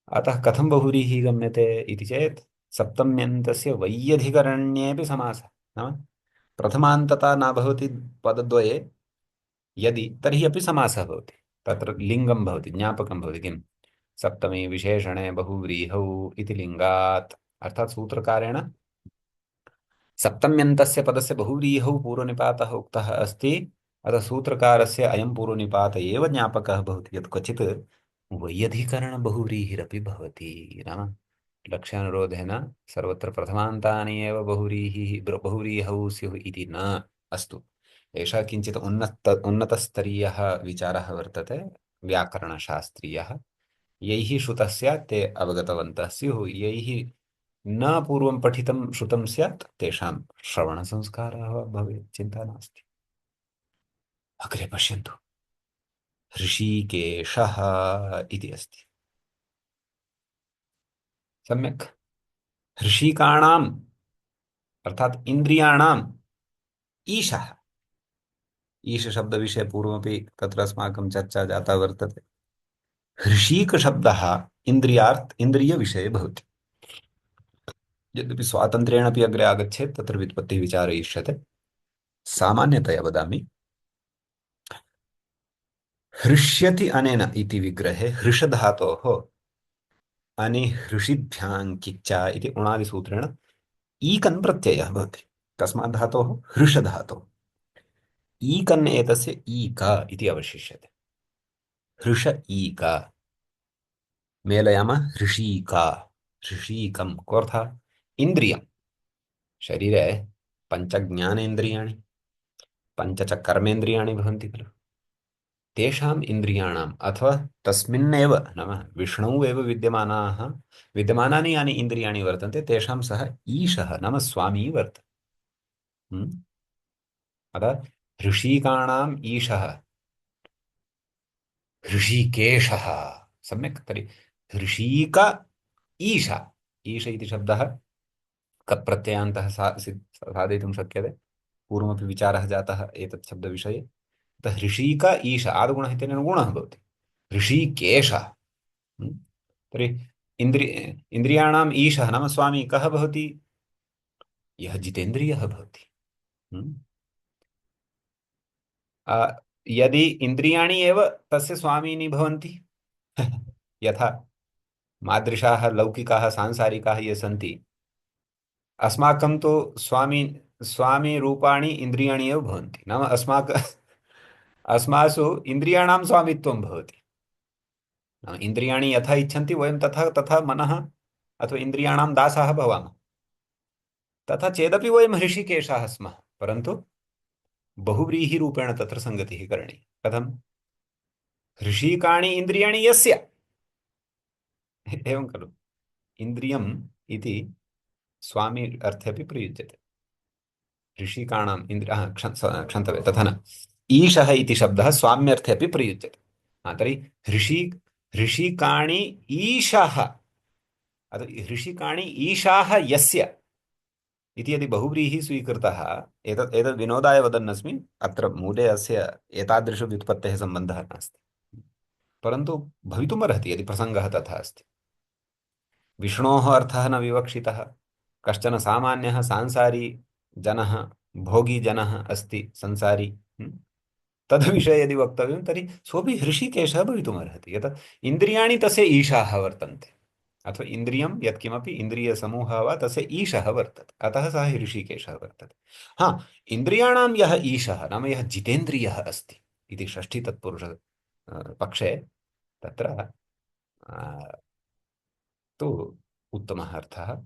अतः कथं बहुव्रीहिः गम्यते इति चेत् सप्तम्यन्तस्य वैयधिकरण्येऽपि समासः। नाम प्रथमान्तता न भवति पदद्वये यदि, तर्हि अपि समासः भवति। तत्र लिङ्गं भवति, ज्ञापकं भवति। किं? सप्तमी विशेषणे बहुव्रीहौ इति लिङ्गात्। अर्थात् सूत्रकारेण सप्तम्यन्तस्य पदस्य बहुव्रीहौ पूर्वनिपातः उक्तः अस्ति। अतः सूत्रकारस्य अयं पूर्वनिपात एव ज्ञापकः भवति, यत् क्वचित् वैयधिकरणबहुव्रीहिरपि भवति। नाम लक्ष्यानुरोधेन सर्वत्र प्रथमान्तानि एव बहुव्रीहौ स्युः इति न। अस्तु, एषः किञ्चित् उन्नतस्तरीयः विचारः वर्तते, व्याकरणशास्त्रीयः। यैः श्रुतः स्यात् ते अवगतवन्तः स्युः, यैः न पूर्वं पठितं श्रुतं स्यात् तेषां श्रवणसंस्कारः भवेत्, चिन्ता नास्ति। अग्रे पश्यन्तु। ऋषिकेशः इति अस्ति। सम्यक्। ऋषिकाणाम् अर्थात् इन्द्रियाणाम् ईशः। ईशशब्दविषये पूर्वमपि तत्र अस्माकं चर्चा जाता वर्तते। ऋषिकशब्दः इन्द्रियविषये भवति। यद्यपि स्वातन्त्र्येण अपि अग्रे आगच्छेत् तत्र व्युत्पत्तिः विचारयिष्यते। सामान्यतया वदामि, हृष्यति अनेन इति विग्रहे हृषधातोः अनिहृषिभ्यां किच्चा इति उणादिसूत्रेण ईकन् प्रत्ययः भवति। तस्मात् धातोः हृषधातोः ईकन् एतस्य ईक इति अवशिष्यते। हृष ईक मेलयामः हृषीका हृषीकं कोऽर्थः? इन्द्रियं। शरीरे पञ्च ज्ञानेन्द्रियाणि, पञ्च च कर्मेन्द्रियाणि भवन्ति खलु। तेषाम् इन्द्रियाणाम् अथवा तस्मिन्नेव नाम विष्णौ एव विद्यमानानि यानि इन्द्रियाणि वर्तन्ते तेषां सः ईशः नाम स्वामी वर्तते। अतः ऋषिकाणाम् ईशः ऋषिकेशः। सम्यक्। तर्हि ऋषिक ईश, ईश इति शब्दः कत् प्रत्ययान्तः साधयितुं शक्यते। पूर्वमपि विचारः जातः एतत् शब्दविषये। अतः ऋषिक ईश आदुगुणः इत्यनेन गुणः भवति। ऋषिकेशः। तर्हि इन्द्रियाणाम् ईशः नाम स्वामी कः भवति? यः जितेन्द्रियः भवति। यदि इन्द्रियाणि एव तस्य स्वामीनि भवन्ति यथा मादृशाः लौकिकाः सांसारिकाः ये सन्ति, अस्माकं तु स्वामी रूपाणि इन्द्रियाणि एव भवन्ति। नाम अस्मासु इन्द्रियाणां स्वामित्वं भवति। नाम इन्द्रियाणि यथा इच्छन्ति वयं तथा तथा मनः अथवा इन्द्रियाणां दासाः भवामः। तथा चेदपि वयं हृषिकेशाः स्मः, परन्तु बहुव्रीहिरूपेण तत्र सङ्गतिः करणीया। कथम्? हृषीकाणि इन्द्रियाणि यस्य, एवं खलु। इन्द्रियम् इति स्वामी अर्थे अपि प्रयुज्यते। ऋषिकाणाम् क्षन्तव्य तथा न, ईशः इति शब्दः स्वाम्यर्थे अपि प्रयुज्यते। तर्हि ऋषि ऋषिकाणि ईशः, ऋषिकाणि ईशाः यस्य इति यदि बहुव्रीहि स्वीकृतः, एतत् विनोदाय वदन्नस्मि, अत्र मूले अस्य एतादृशव्युत्पत्तेः सम्बन्धः नास्ति, परन्तु भवितुमर्हति यदि प्रसङ्गः तथा अस्ति। विष्णोः अर्थः न विवक्षितः, कश्चन सामान्यः सांसारी जनः, भोगी जनः अस्ति, संसारी, तद्विषये यदि वक्तव्यं तर्हि सोऽपि हृषीकेशः भवितुमर्हति। यत् इन्द्रियाणि तस्य ईशाः वर्तन्ते, अथवा इन्द्रियं यत्किमपि इन्द्रियसमूहः वा तस्य ईशः वर्तते, अतः सः ऋषिकेशः वर्तते। हा, इन्द्रियाणां यः ईशः नाम यः जितेन्द्रियः अस्ति इति षष्ठी तत्पुरुष पक्षे, तत्र तु उत्तमः अर्थः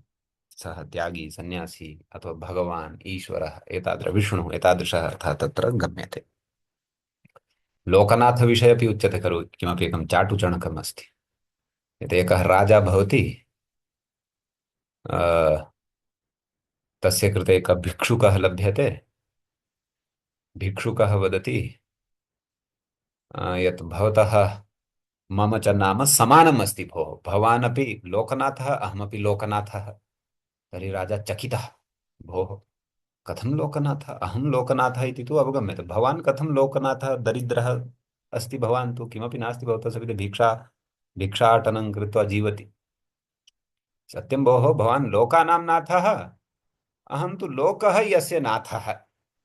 सः त्यागी सन्यासी अथवा भगवान् ईश्वरः विष्णुः एतादृशः अर्थः तत्र गम्यते। लोकनाथविषये अपि उच्यते खलु, किमपि एकं चाटुचणकम् अस्ति। यत् एकः राजा भवति, तस्य कृते एकः भिक्षुकः लभ्यते। भिक्षुकः वदति यत् भवतः मम च नाम समानम् अस्ति भोः, भवान् अपि लोकनाथः अहमपि लोकनाथः। तर्हि राजा चकितः, भोः कथं लोकनाथः, अहं लोकनाथः इति तु अवगम्यते, भवान् कथं लोकनाथः, दरिद्रः अस्ति भवान्, तु किमपि नास्ति भवतः सविधे, भिक्षाटनं कृत्वा जीवति। सत्यं भोः, भवान् लोकानां नाथः, अहं तु लोकः यस्य नाथः,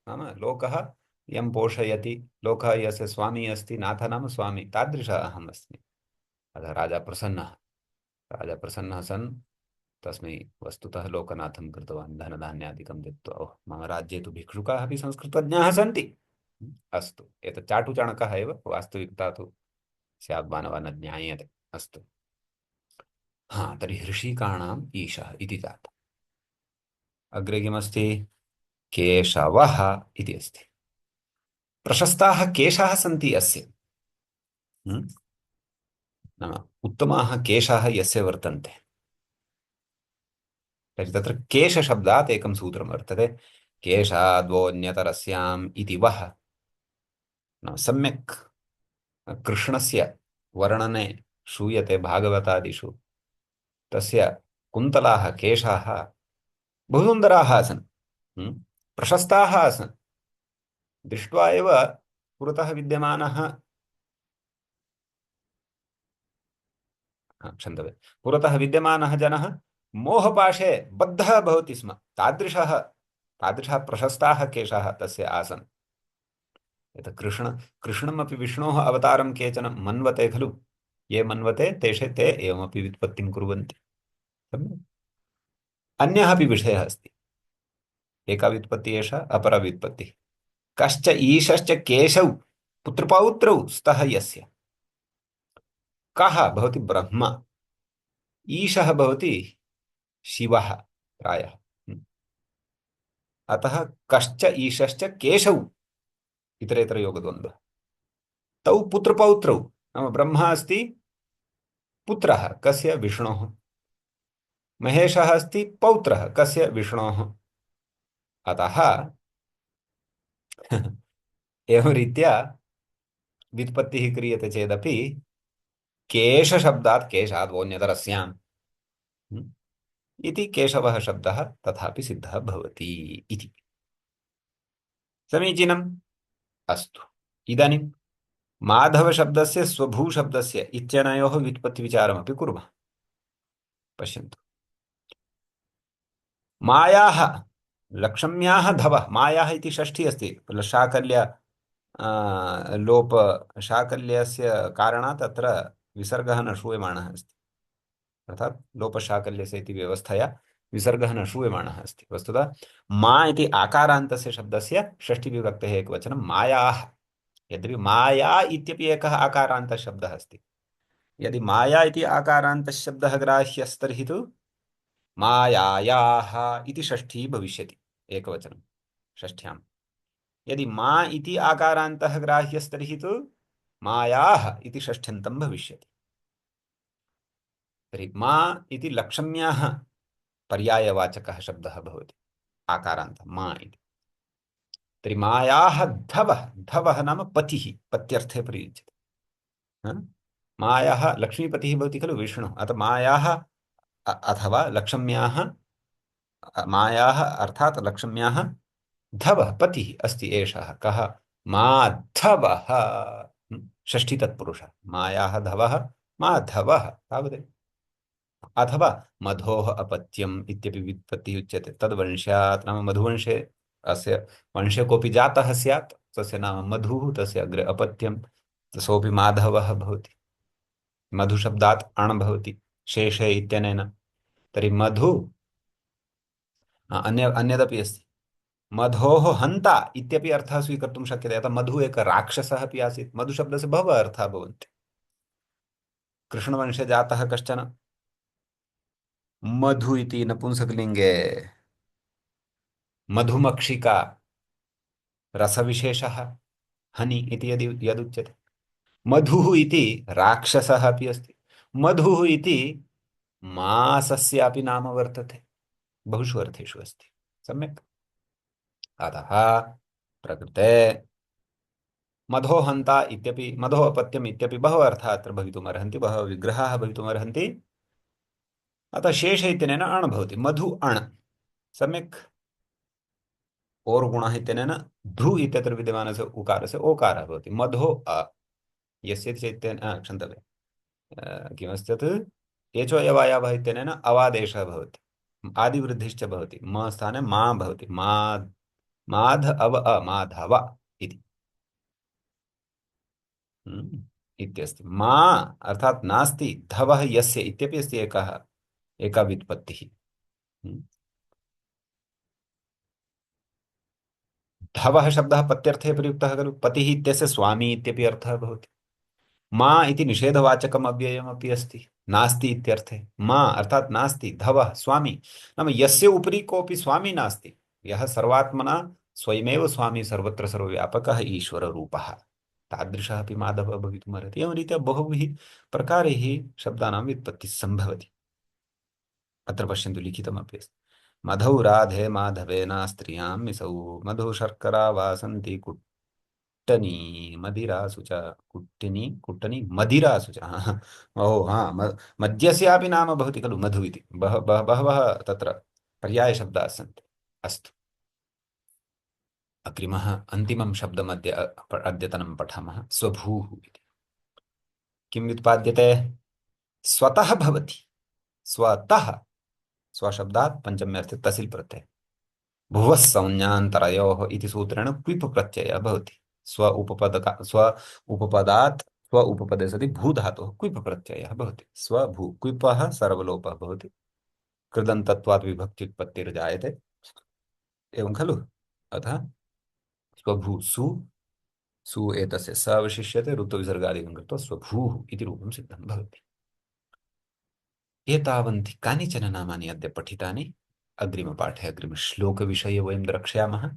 नाम लोकः यं पोषयति, लोकः यस्य स्वामी अस्ति, नाथः नाम स्वामी, तादृशः अहम् अस्मि। अतः राजा प्रसन्नः सन् तस्मै वस्तुतः लोकनाथं कृतवान्, धनधान्यादिकं दत्त्वा। ओह, मम राज्ये तु भिक्षुकाः अपि संस्कृतज्ञाः सन्ति। अस्तु, एतत् चाटुचाणकः एव, वास्तविकता तु स्यात् मानवः न ज्ञायते। अस्तु, हा, तर्हि ऋषिकाणाम् ईशः इति जातम्। अग्रे किमस्ति, केशवः इति अस्ति। प्रशस्ताः केशाः सन्ति अस्य, नाम उत्तमाः केशाः यस्य वर्तन्ते, तर्हि तत्र केशशब्दात् एकं सूत्रं वर्तते, केशाद्वोऽन्यतरस्याम् इति वः। नाम सम्यक् कृष्णस्य वर्णने श्रूयते भागवतादिषु, तस्य कुन्तलाः केशाः बहु सुन्दराः आसन्, प्रशस्ताः आसन्। दृष्ट्वा एव पुरतः विद्यमानः, क्षन्तव्यं, पुरतः विद्यमानः जनः मोहपाशे बद्धः भवति स्म, तादृशः प्रशस्ताः केशाः तस्य आसन्। यत् कृष्णमपि विष्णोः अवतारं केचन मन्वते खलु, ये मन्वते ते एवमपि व्युत्पत्तिं कुर्वन्ति। सम्यक्। अन्यः अपि विषयः अस्ति, एका व्युत्पत्तिः एषा, अपरा व्युत्पत्तिः, कश्च ईशश्च केशौ पुत्रपौत्रौ स्तः यस्य। कः भवति ब्रह्मा, ईशः भवति शिवः प्रायः। अतः कश्च ईशश्च केशौ, इतरेतरयोगद्वन्द्वः। तौ पुत्रपौत्रौ, नाम ब्रह्मा अस्ति पुत्रः कस्य, विष्णोः। महेशः अस्ति पौत्रः कस्य, विष्णोः। अतः एवं रीत्या व्युत्पत्तिः क्रियते चेदपि केशशब्दात् केशाद्वोऽन्यतरस्याम् इति केशवः शब्दः तथापि सिद्धः भवति इति। समीचीनम्। अस्तु, इदानीं माधवशब्दस्य स्वभूशब्दस्य इत्यनयोः व्युत्पत्तिविचारमपि कुर्मः। पश्यन्तु, मायाः लक्ष्म्याः धवः, मायाः इति षष्ठी अस्ति, शाकल्य लोप, शाकल्यस्य कारणात् अत्र विसर्गः न श्रूयमाणः अस्ति, अर्थात् लोपशाकल्यस्य इति व्यवस्थया विसर्गः न श्रूयमाणः अस्ति। वस्तुतः मा इति आकारान्तस्य शब्दस्य षष्ठीविभक्तेः एकवचनं मायाः, यद्यपि माया इत्यपि एकः आकारान्तः शब्दः अस्ति। यदि माया इति आकारान्तः शब्दः ग्राह्यस्तर्हि तु मायायाः इति षष्ठी भविष्यति, एकवचनं षष्ठ्याम्। यदि मा इति आकारान्तः ग्राह्यस्तर्हि तु मायाः इति षष्ठ्यन्तं भविष्यति। तर्हि मा इति लक्षण्याः पर्यायवाचकः शब्दः भवति, आकारान्त मा इति। तर्हि मायाः धवः, धवः नाम पतिः, पत्यर्थे प्रयुज्यते। हा? मायाः लक्ष्मीपतिः भवति खलु विष्णुः, अतः मायाः अथवा लक्ष्म्याः, मायाः अर्थात् लक्ष्म्याः धवः पतिः अस्ति एषः कः, माधवः। षष्ठी तत्पुरुषः, मायाः धवः माधवः तावदेव। अथवा मधोः अपत्यम् इत्यपि व्युत्पत्तिः उच्यते, तद्वंश्यात् नाम मधुवंशे अस्य वंशे कोऽपि जातः स्यात्, तस्य नाम मधुः, तस्य अग्रे अपत्यं, सोऽपि माधवः भवति। मधुशब्दात् अण् भवति शेषे इत्यनेन। तर्हि मधु अन्यदपि अस्ति, मधोः हन्ता इत्यपि अर्थः स्वीकर्तुं शक्यते। अतः मधु एकः राक्षसः अपि आसीत्। मधुशब्दस्य बहवः अर्थाः भवन्ति। कृष्णवंशे जातः कश्चन मधु इति नपुंसकलिङ्गे, मधुमक्षिका रसविशेषः, हनि इति यदुच्यते। मधुः इति राक्षसः अपि अस्ति। मधुः इति मासस्यापि नाम वर्तते, बहुषु अर्थेषु अस्ति। सम्यक्। अतः प्रकृते मधोहन्ता इत्यपि मधोपत्यम् इत्यपि बहवः अर्थाः अत्र भवितुमर्हन्ति, बहवः विग्रहाः भवितुमर्हन्ति। अतः शेष इत्यनेन अण् भवति, मधु अण्। सम्यक्। ओर् गुणः इत्यनेन ध्रु इत्यत्र विद्यमानस्य उकारस्य ओकारः भवति, मधो अ। यस्य चैत्येन क्षन्तव्यम्, किमस्ति तत्, एचोयवायावः इत्यनेन अवादेशः भवति, आदिवृद्धिश्च भवति, म स्थाने मा भवति, माध अव अ माधव इति। इत्यस्ति। मा अर्थात् नास्ति, धवः यस्य इत्यपि अस्ति एका व्युत्पत्तिः। धवः शब्दः पत्यर्थे प्रयुक्तः खलु, पतिः इत्यस्य स्वामी इत्यपि अर्थः भवति। मा इति निषेधवाचकम् अव्ययमपि अस्ति, नास्ति इत्यर्थे। मा अर्थात् नास्ति, धवः स्वामी नाम यस्य उपरि कोऽपि स्वामी नास्ति, यः सर्वात्मना स्वयमेव स्वामी, सर्वत्र सर्वव्यापकः ईश्वररूपः, तादृशः अपि माधवः भवितुमर्हति। एवं रीत्या बहुभिः प्रकारैः शब्दानां व्युत्पत्तिः सम्भवति। अत्र पश्यन्तु, लिखितमपि अस्ति, मधौ राधे माधवेन स्त्रियां मिसौ, मधु शर्करा वासन्ति कुट्टनी मदिरासु च, कुट्टिनी कुट्टनी मदिरासु च। ओहो हा, मद्यस्यापि नाम भवति खलु मधु इति। बहवः तत्र पर्यायशब्दाः सन्ति। अस्तु, अग्रिमः अन्तिमं शब्दमद्य अद्यतनं पठामः, स्वभूः इति। किं व्युत्पाद्यते? स्वतः भवति, स्वतः, स्वशब्दात् पञ्चम्यर्थे तसिल् प्रत्ययः, भुवः संज्ञान्तरयोः इति सूत्रेण क्विप् प्रत्ययः भवति। स्व उपपदात् स्व उपपदे सति भू धातुः क्विप् प्रत्ययः भवति। स्वभू, क्विपः सर्वलोपः भवति, कृदन्तत्वात् विभक्त्युत्पत्तिर्जायते, एवं खलु। अतः स्वभू सु, सु एतस्य स अवशिष्यते, ऋतुविसर्गादिकं कृत्वा स्वभूः इति रूपं सिद्धं भवति। एतावन्ति कानिचन नामानि अद्य पठितानि। अग्रिमपाठे अग्रिमश्लोकविषये वयं द्रक्ष्यामः।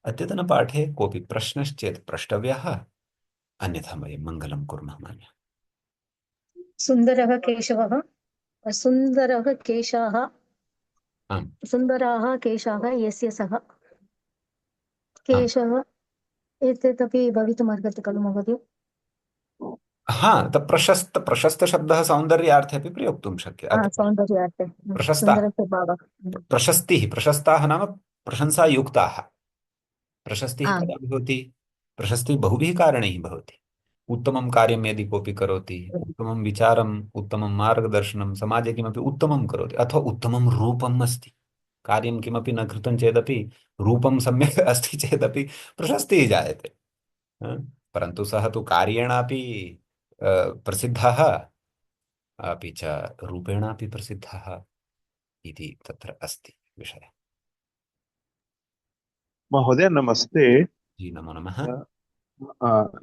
अद्यतनपाठे कोऽपि प्रश्नश्चेत् प्रष्टव्यः, अन्यथा वयं मङ्गलं कुर्मः मान्यः। सुन्दरः केशवः, सुन्दरः केशाः, आम् सुन्दराः केशाः यस्य सः, आम्। केशव एतदपि भवितुमर्हति खलु महोदय? हा, प्रशस्तशब्दः सौन्दर्यार्थे अपि प्रयोक्तुं शक्यते। अत्र सौन्दर्यार्थे प्रशस्ता, सुन्दरस्वभावः। प्रशस्तिः, प्रशस्ताः नाम प्रशंसायुक्ताः। प्रशस्तिः आम् कदा भवति? प्रशस्तिः बहुभिः कारणैः भवति। उत्तमं कार्यं यदि कोऽपि करोति, उत्तमं विचारम्, उत्तमं मार्गदर्शनं, समाजे किमपि उत्तमं करोति, अथवा उत्तमं रूपम् अस्ति, कार्यं किमपि न कृतं चेदपि रूपं सम्यक् अस्ति चेदपि प्रशस्तिः जायते। हा? परन्तु सः तु कार्येणापि प्रसिद्धः, अपि च रूपेणापि प्रसिद्धः इति तत्र अस्ति विषयः। महोदय नमस्ते। जी नमो नमः।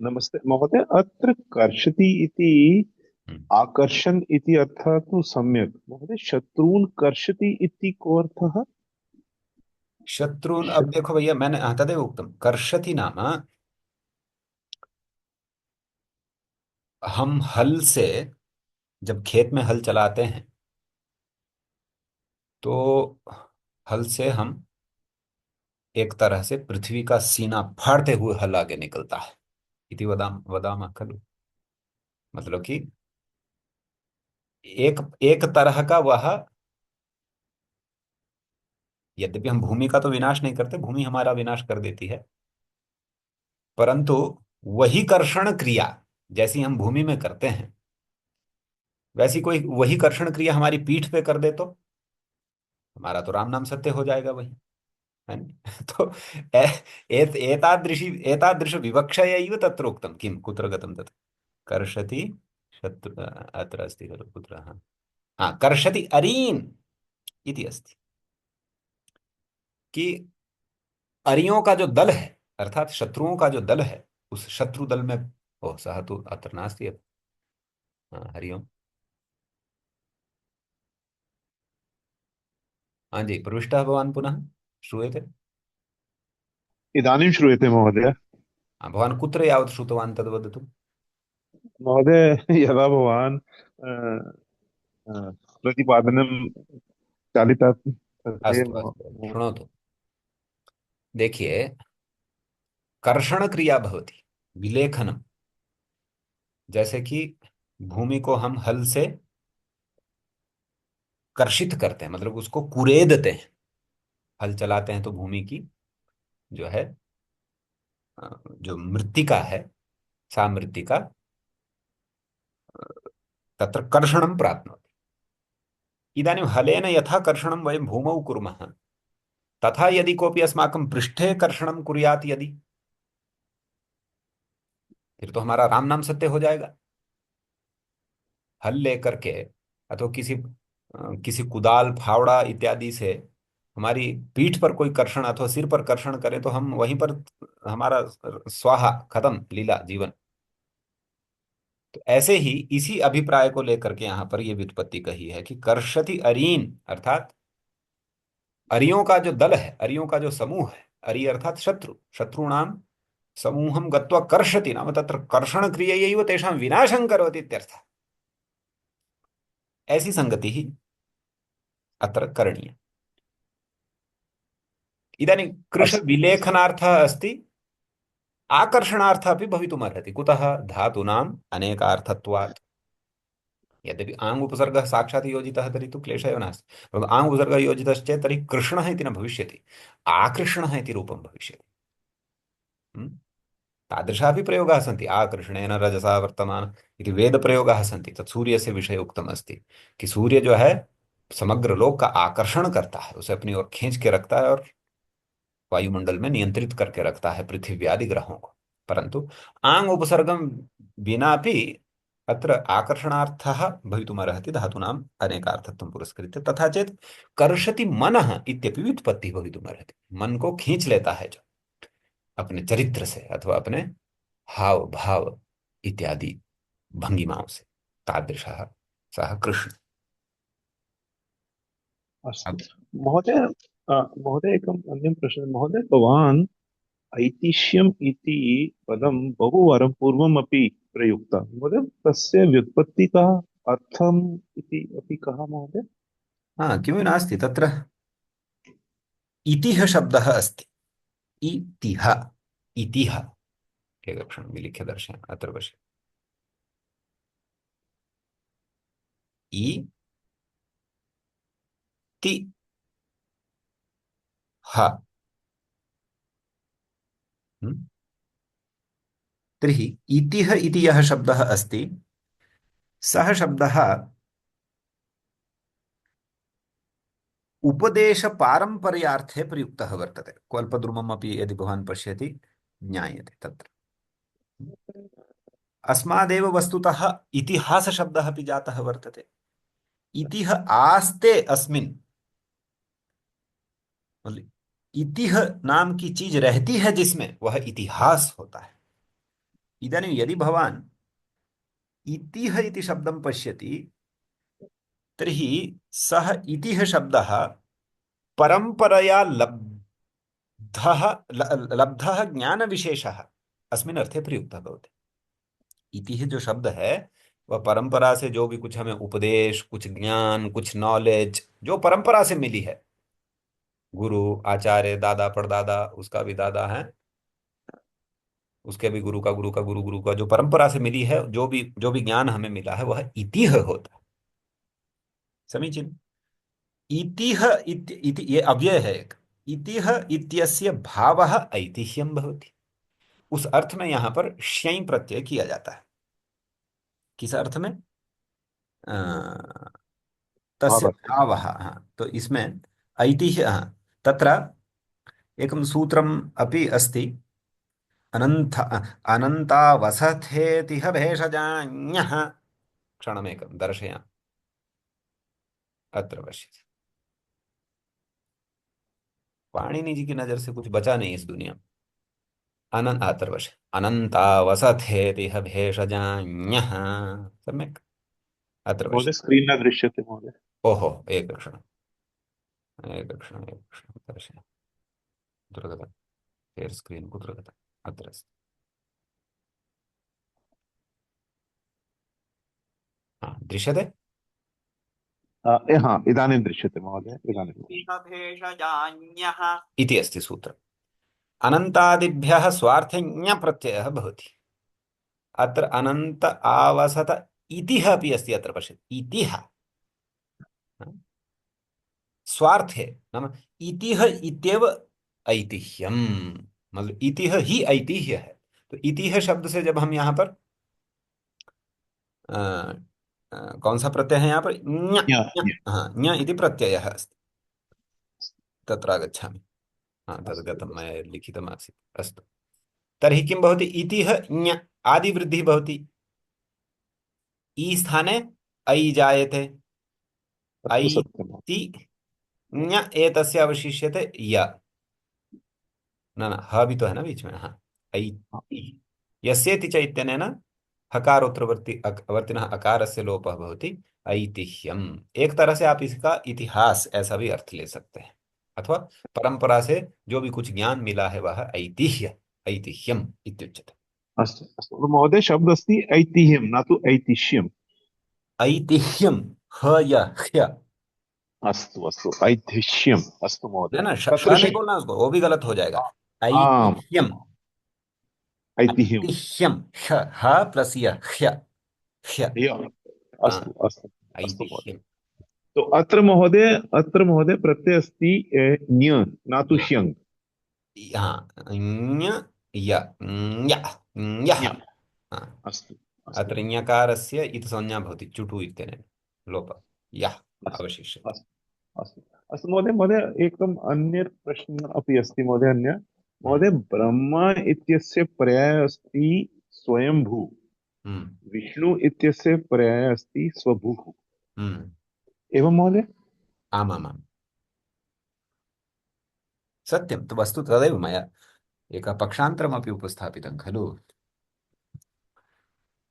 नमस्ते महोदय, अत्र कर्षति इति हम्म। आकर्षण इति अर्थः तु सम्यक्। महोदय शत्रून् कर्षति इति को अर्थः? शत्रुन्, अब देखो भैया, मैंने तदेव उक्तं, कर्षति नाम हम हल से जब खेत में हल चलाते हैं तो हल से हम एक तरह से पृथ्वी का सीना फाड़ते हुए हल आगे निकलता है। इति वदामः खलु। मतलब कि एक एक तरह का वह, यद्यपि हम भूमि का तो विनाश नहीं करते, भूमि हमारा विनाश कर देती है, परंतु वही कर्षण क्रिया जैसी हम भूमि में करते हैं, वैसी कोई वही कर्षण क्रिया हमारी पीठ पे कर दे तो हमारा तो राम नाम सत्य हो जाएगा वही, है न? तो एतादृशी एतादृश विवक्षयैव तत्र उक्तं। किं कुत्र गतं तत्? कर्षति शत्रु अत्र अस्ति खलु, कुत्र? कर्षति अरीन् इति अस्ति कि अरियों का जो दल है, अर्थात शत्रुओं का जो दल है, उस शत्रु दल में, ओ सः तु अत्र नास्ति अब। हरि ओम्। हाँ जी, प्रविष्टः भवान् पुनः? श्रूयते? इदानीं श्रूयते महोदय। भवान् कुत्र यावत् श्रुतवान् तद् वदतु। महोदय, यदा भवान् प्रतिपादनं चालिता तर्हि अस्तु अस्तु, शृणोतु। देखिए, कर्षण क्रिया भवति, विलेखनम। जैसे कि भूमि को हम हल से कर्षित करते हैं, मतलब उसको कुरेदते हैं। हल चलाते हैं तो भूमि की जो है जो मृत्तिका है, सा मृत्तिका तत्र कर्षणं प्राप्नोति। इदानीं हलेन यथा कर्षणं वयं भूमौ कुर्मः, तथा यदि कोऽपि अस्माकं पृष्ठे कर्षणं कुर्यात् यदि, फिर तो हमारा राम नाम सत्य हो जाएगा। हल लेकर के अथवा किसी कुदाल फावड़ा इत्यादि से हमारी पीठ पर कोई कर्षण अथवा सिर पर कर्षण करे तो हम वहीं पर, हमारा स्वाहा, खत्म लीला जीवन। तो ऐसे ही इसी अभिप्राय को लेकर के यहां पर यह व्युत्पत्ति कही है कि कर्षति अरीन, अर्थात अरियों का जो दल है, अरियों का जो समूह है, अरि अर्थात शत्रु, शत्रुणाम समूहम गत्वा कर्षति, नाम तत्र कर्षण क्रियैव तेषां विनाशं करोति इत्यर्थः। ऐसी संगति ही अत्र करणीया। इदानीं अस्तु। कृशविलेखनार्थः अस्ति, आकर्षणार्थः अपि भवितुमर्हति। कुतः? धातूनाम् अनेकार्थत्वात्। यद्यपि आङ् उपसर्गः साक्षात् योजितः तर्हि तु क्लेशः एव नास्ति, परन्तु आङ् उपसर्गः योजितश्चेत् तर्हि कृष्णः इति न भविष्यति, आकृष्णः इति रूपं भविष्यति। हम्म? तादृशापि प्रयोगाः सन्ति। आकृष्णेन रजसा वर्तमान इति वेदप्रयोगाः सन्ति। तत् सूर्यस्य विषये उक्तम् अस्ति कि सूर्य जो है समग्र लोक का आकर्षण करता है, उसे अपनी ओर खींच के रखता है और वायुमंडल में नियंत्रित करके रखता है पृथ्वी आदि ग्रहों को। परंतु आंग उपसर्गम विनापि अत्र आकर्षणार्थः भवितुमर्हति धातूनाम् अनेकार्थत्वं पुरस्कृत्य। तथा चेत् कर्षति मनः इत्यपि व्युत्पत्तिः भवितुमर्हति। मन को खींच लेता है जो अपने चरित्र से अथवा अपने हाव भाव इत्यादि भंगिमाओं से, तादृशः सः कृष्ण। अस्तु अब महोदय। महोदय, एकम् अन्यं प्रश्नः महोदय। भवान् ऐतिह्यम् इति पदं बहुवारं पूर्वमपि प्रयुक्तं महोदय। तस्य व्युत्पत्ति कः, अर्थम् इति अपि कः महोदय? किमपि नास्ति तत्र। इतिः शब्दः अस्ति, इतिः, इतिः। एकक्षणं विलिख्य दर्शयामि, अत्र पश्य। इ ति ह। हम्म? तर्हि इतिः इति यः शब्दः अस्ति, सः शब्दः उपदेशपारम्पर्यार्थे प्रयुक्तः वर्तते। कल्पद्रुमम् अपि यदि भवान् पश्यति ज्ञायते तत्र। अस्मादेव वस्तुतः इतिहासशब्दः अपि जातः वर्तते। इतिः आस्ते अस्मिन्, मतलब इतिह नाम की चीज रहती है जिसमें, वह इतिहास होता है। इदानीं यदि भवान् इतिह इति शब्दं पश्यति तर्हि सः इतिह शब्दः परम्परया लब्धः ज्ञानविशेषः अस्मिन् अर्थे प्रयुक्तः भवति। इति जो शब्द है वह परंपरा से जो भी कुछ हमें उपदेश, कुछ ज्ञान, कुछ नॉलेज जो परंपरा से मिली है, गुरु, आचार्य, दादा, परदादा, उसका भी दादा है, उसके भी गुरु का गुरु का गुरु गुरु का जो परंपरा से मिली है, जो भी ज्ञान हमें मिला है वह इतिह होता है। समीचीन। इतिह इति ये अव्यय है एक। इतिह इत्यस्य भावः ऐतिह्यं भवति। उस अर्थ में यहां पर श्यई प्रत्यय किया जाता है। किस अर्थ में? तस्य भावस्य। भावः, हाँ, तो इसमें ऐतिह्य, हाँ, तत्र एकं सूत्रम् अपि अस्ति। अनन्त अनन्तावसथेतिह भेषजान्यः। क्षणमेकं दर्शयामि। अत्र पश्यति। पाणिनि जी की नजर से कुछ बचा नहीं इस दुनिया में। अत्र पश्य, अनन्तावसथेतिह भेषजान्यः। सम्यक्। अत्र पश्य। महोदय स्क्रीन् न दृश्यते महोदय। ओहो, एकक्षणम्, एकक्षणम्, एकक्षणं दर्शयामि। कुत्र गतं? शेर् स्क्रीन् कुत्र गतम्? अत्र अस्ति। हा, दृश्यते? हा, इदानीं दृश्यते महोदय, इदानीं दृश्यते। भेषजान्यः इति अस्ति सूत्रम्। अनन्तादिभ्यः स्वार्थे ञ प्रत्ययः भवति। अत्र अनन्त आवसत इतिः अपि अस्ति। अत्र पश्यतु, इतिः स्वार्थे, नाम इतिः इत्येव ऐतिह्यम्, मतलब इतिः ही ऐतिह्य है। तो इतिः शब्द से जब हम यहाँ पर कौन सा प्रत्यय है यहाँ पर? ञ। ज्ञ ञ, ज्ञ। हाँ, ञ इति प्रत्ययः अस्ति। तत्र आगच्छामि। हाँ, तद् अस्तु गतं, अस्तु। मया लिखितमासीत्। अस्तु। तर्हि किं भवति? इतिः ञ आदिवृद्धिः भवति। ई स्थाने ऐ जायते। तत्तु सत्यं महोदय। ऐति ञ एतस्य अवशिष्यते य। न न, ह भी तो है ना बीच में, हाँ। हाँ, ऐति यस्येति च इत्यनेन हकारोत्तरवर्ति वर्तिनः अकारस्य लोपः भवति। ऐतिह्यम्। एक तरह से आप इसका इतिहास ऐसा भी अर्थ ले सकते हैं, अथवा परंपरा से जो भी कुछ ज्ञान मिला है वह ऐतिह्य, ऐतिह्यम् इत्युच्यते। अस्तु अस्तु। तो महोदय शब्द अस्ति ऐतिह्यं, न तु ऐतिह्यम्। ऐतिह्यम्, ह य ह्य। अस्तु अस्तु, ऐतिह्यम्। अस्तु है महोदय। ना, तत्र नहीं बोलना उसको, वो भी गलत हो जाएगा। आम् ऐतिह्यम्। ऐतिह्यम्। ऐतिह्यम्, ह प्लस य, ह्य, ह्य। य। हाँ, अस्तु अस्तु। अस्तु महोदय। ऐतिह्यम्। तो अत्र महोदय प्रत्यय अस्ति ञ, न तु ष्यङ्। हाँ, ञ, य, ञ, ञः। ञ। हाँ, अस्तु अस्तु अत्र ञकारस्य इति संज्ञा भवति चुटु इत्यनेन, लोप, यः अस्तु अवशिष्यते। अस्तु अस्तु अस्तु महोदय। महोदय एकम् अन्यत् प्रश्नः अपि अस्ति महोदय, हम्म, महोदय ब्रह्म इत्यस्य पर्यायः अस्ति स्वयंभू। हम्म, विष्णु इत्यस्य पर्यायः अस्ति स्वभूः। हम्म। एवं महोदय? आमामाम्, सत्यं तु वस्तु तदेव मया एकः पक्षान्तरमपि उपस्थापितं खलु।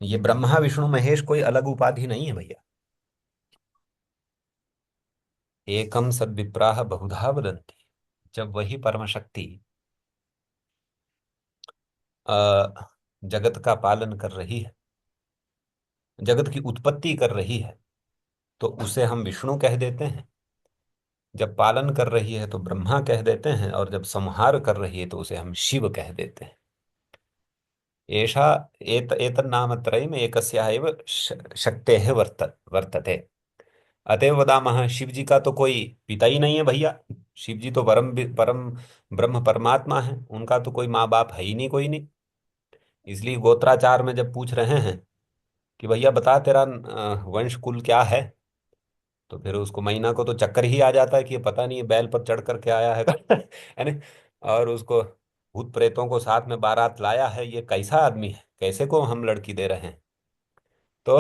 ये ब्रह्मा विष्णु महेश कोई अलग उपाधि नहीं है भैया। एकम सद्विप्राः बहुधा वदन्ति। जब वही परम शक्ति जगत का पालन कर रही है, जगत की उत्पत्ति कर रही है, तो उसे हम विष्णु कह देते हैं। जब पालन कर रही है तो ब्रह्मा कह देते हैं, और जब संहार कर रही है तो उसे हम शिव कह देते हैं। एषा एतन्नाम त्रयम् एकस्याः एव शक्तेः वर्तते। अतएव वदामः, शिव जी का तो कोई पिता ही नहीं है भैया। शिव जी तो परम परम ब्रह्म परमात्मा है, उनका तो कोई माँ बाप है ही नहीं, कोई नहीं। इसलिए गोत्राचार में जब पूछ रहे हैं कि भैया बता तेरा वंश कुल क्या है, तो फिर उसको महीना को तो चक्कर ही आ जाता है कि ये पता नहीं है बैल पर चढ़ करके आया है है ना। और उसको भूत प्रेतों को साथ में बारात लाया है, ये कैसा आदमी है, कैसे को हम लड़की दे रहे हैं। तो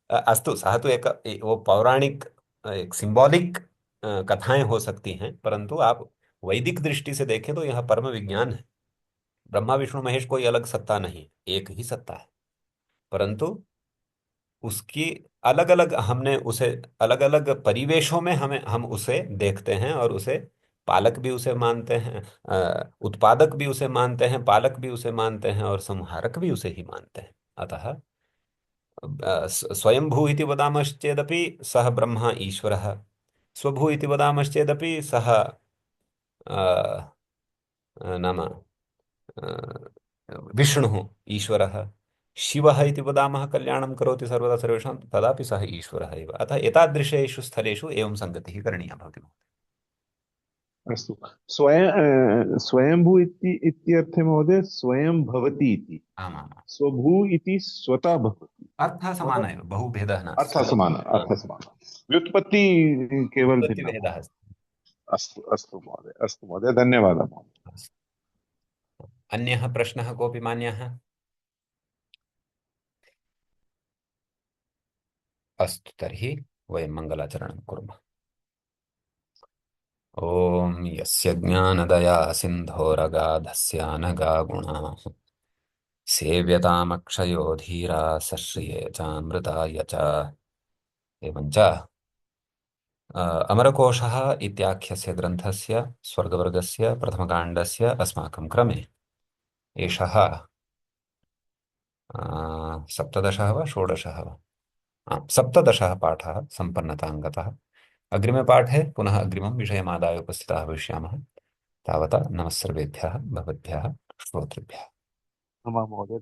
अस्तु, सः तो एक वो पौराणिक, एक सिंबॉलिक कथाएं हो सकती हैं, परंतु आप वैदिक दृष्टि से देखें तो यह परम विज्ञान है। ब्रह्मा विष्णु महेश कोई अलग सत्ता नहीं, एक ही सत्ता है। परंतु उसकी अलग अलग, हमने उसे अलग अलग परिवेशों में हम उसे देखते हैं, और उसे पालक भी उसे मानते हैं, उत्पादक भी उसे मानते हैं, पालक भी उसे मानते हैं, और संहारक भी उसे ही मानते हैं। अतः स्वयंभू इति वदामश्चेदपि सः ब्रह्मा ईश्वरः, स्वभू इति वदामश्चेदपि सः नाम विष्णुः ईश्वरः, शिवः इति वदामः कल्याणं करोति सर्वदा सर्वेषां, तदापि सः ईश्वरः एव। अतः एतादृशेषु स्थलेषु एवं सङ्गतिः करणीया भवति। अस्तु। स्वयंभू इत्यर्थे महोदय स्वयं भवति इति, आमाम्, स्वभू इति स्वतः भवति। अर्थः समानः एव, बहु भेदः नास्ति। अर्थः समानः, अर्थः समानः, व्युत्पत्ति केवल भिन्नं। भेदः अस्ति। अस्तु अस्तु महोदय, अस्तु महोदय, धन्यवादः महोदय। अन्यः प्रश्नः कोऽपि मान्यः? अस्तु, तर्हि वयं मङ्गलाचरणं कुर्मः। ॐ यस्य ज्ञानदया सिन्धोरगाधस्यानगा गुणाः सेव्यतामक्षयो धीरा सश्रिये चामृताय च। एवञ्च अमरकोशः इत्याख्यस्य ग्रन्थस्य स्वर्गवर्गस्य प्रथमकाण्डस्य अस्माकं क्रमे एषः सप्तदशः वा षोडशः वा, सप्तदशः पाठः सम्पन्नतां गतः। अग्रिमे पाठे पुनः अग्रिमं विषयमादाय उपस्थिताः भविष्यामः। तावता नमः सर्वेभ्यः भवद्भ्यः श्रोतृभ्यः। नमः महोदय।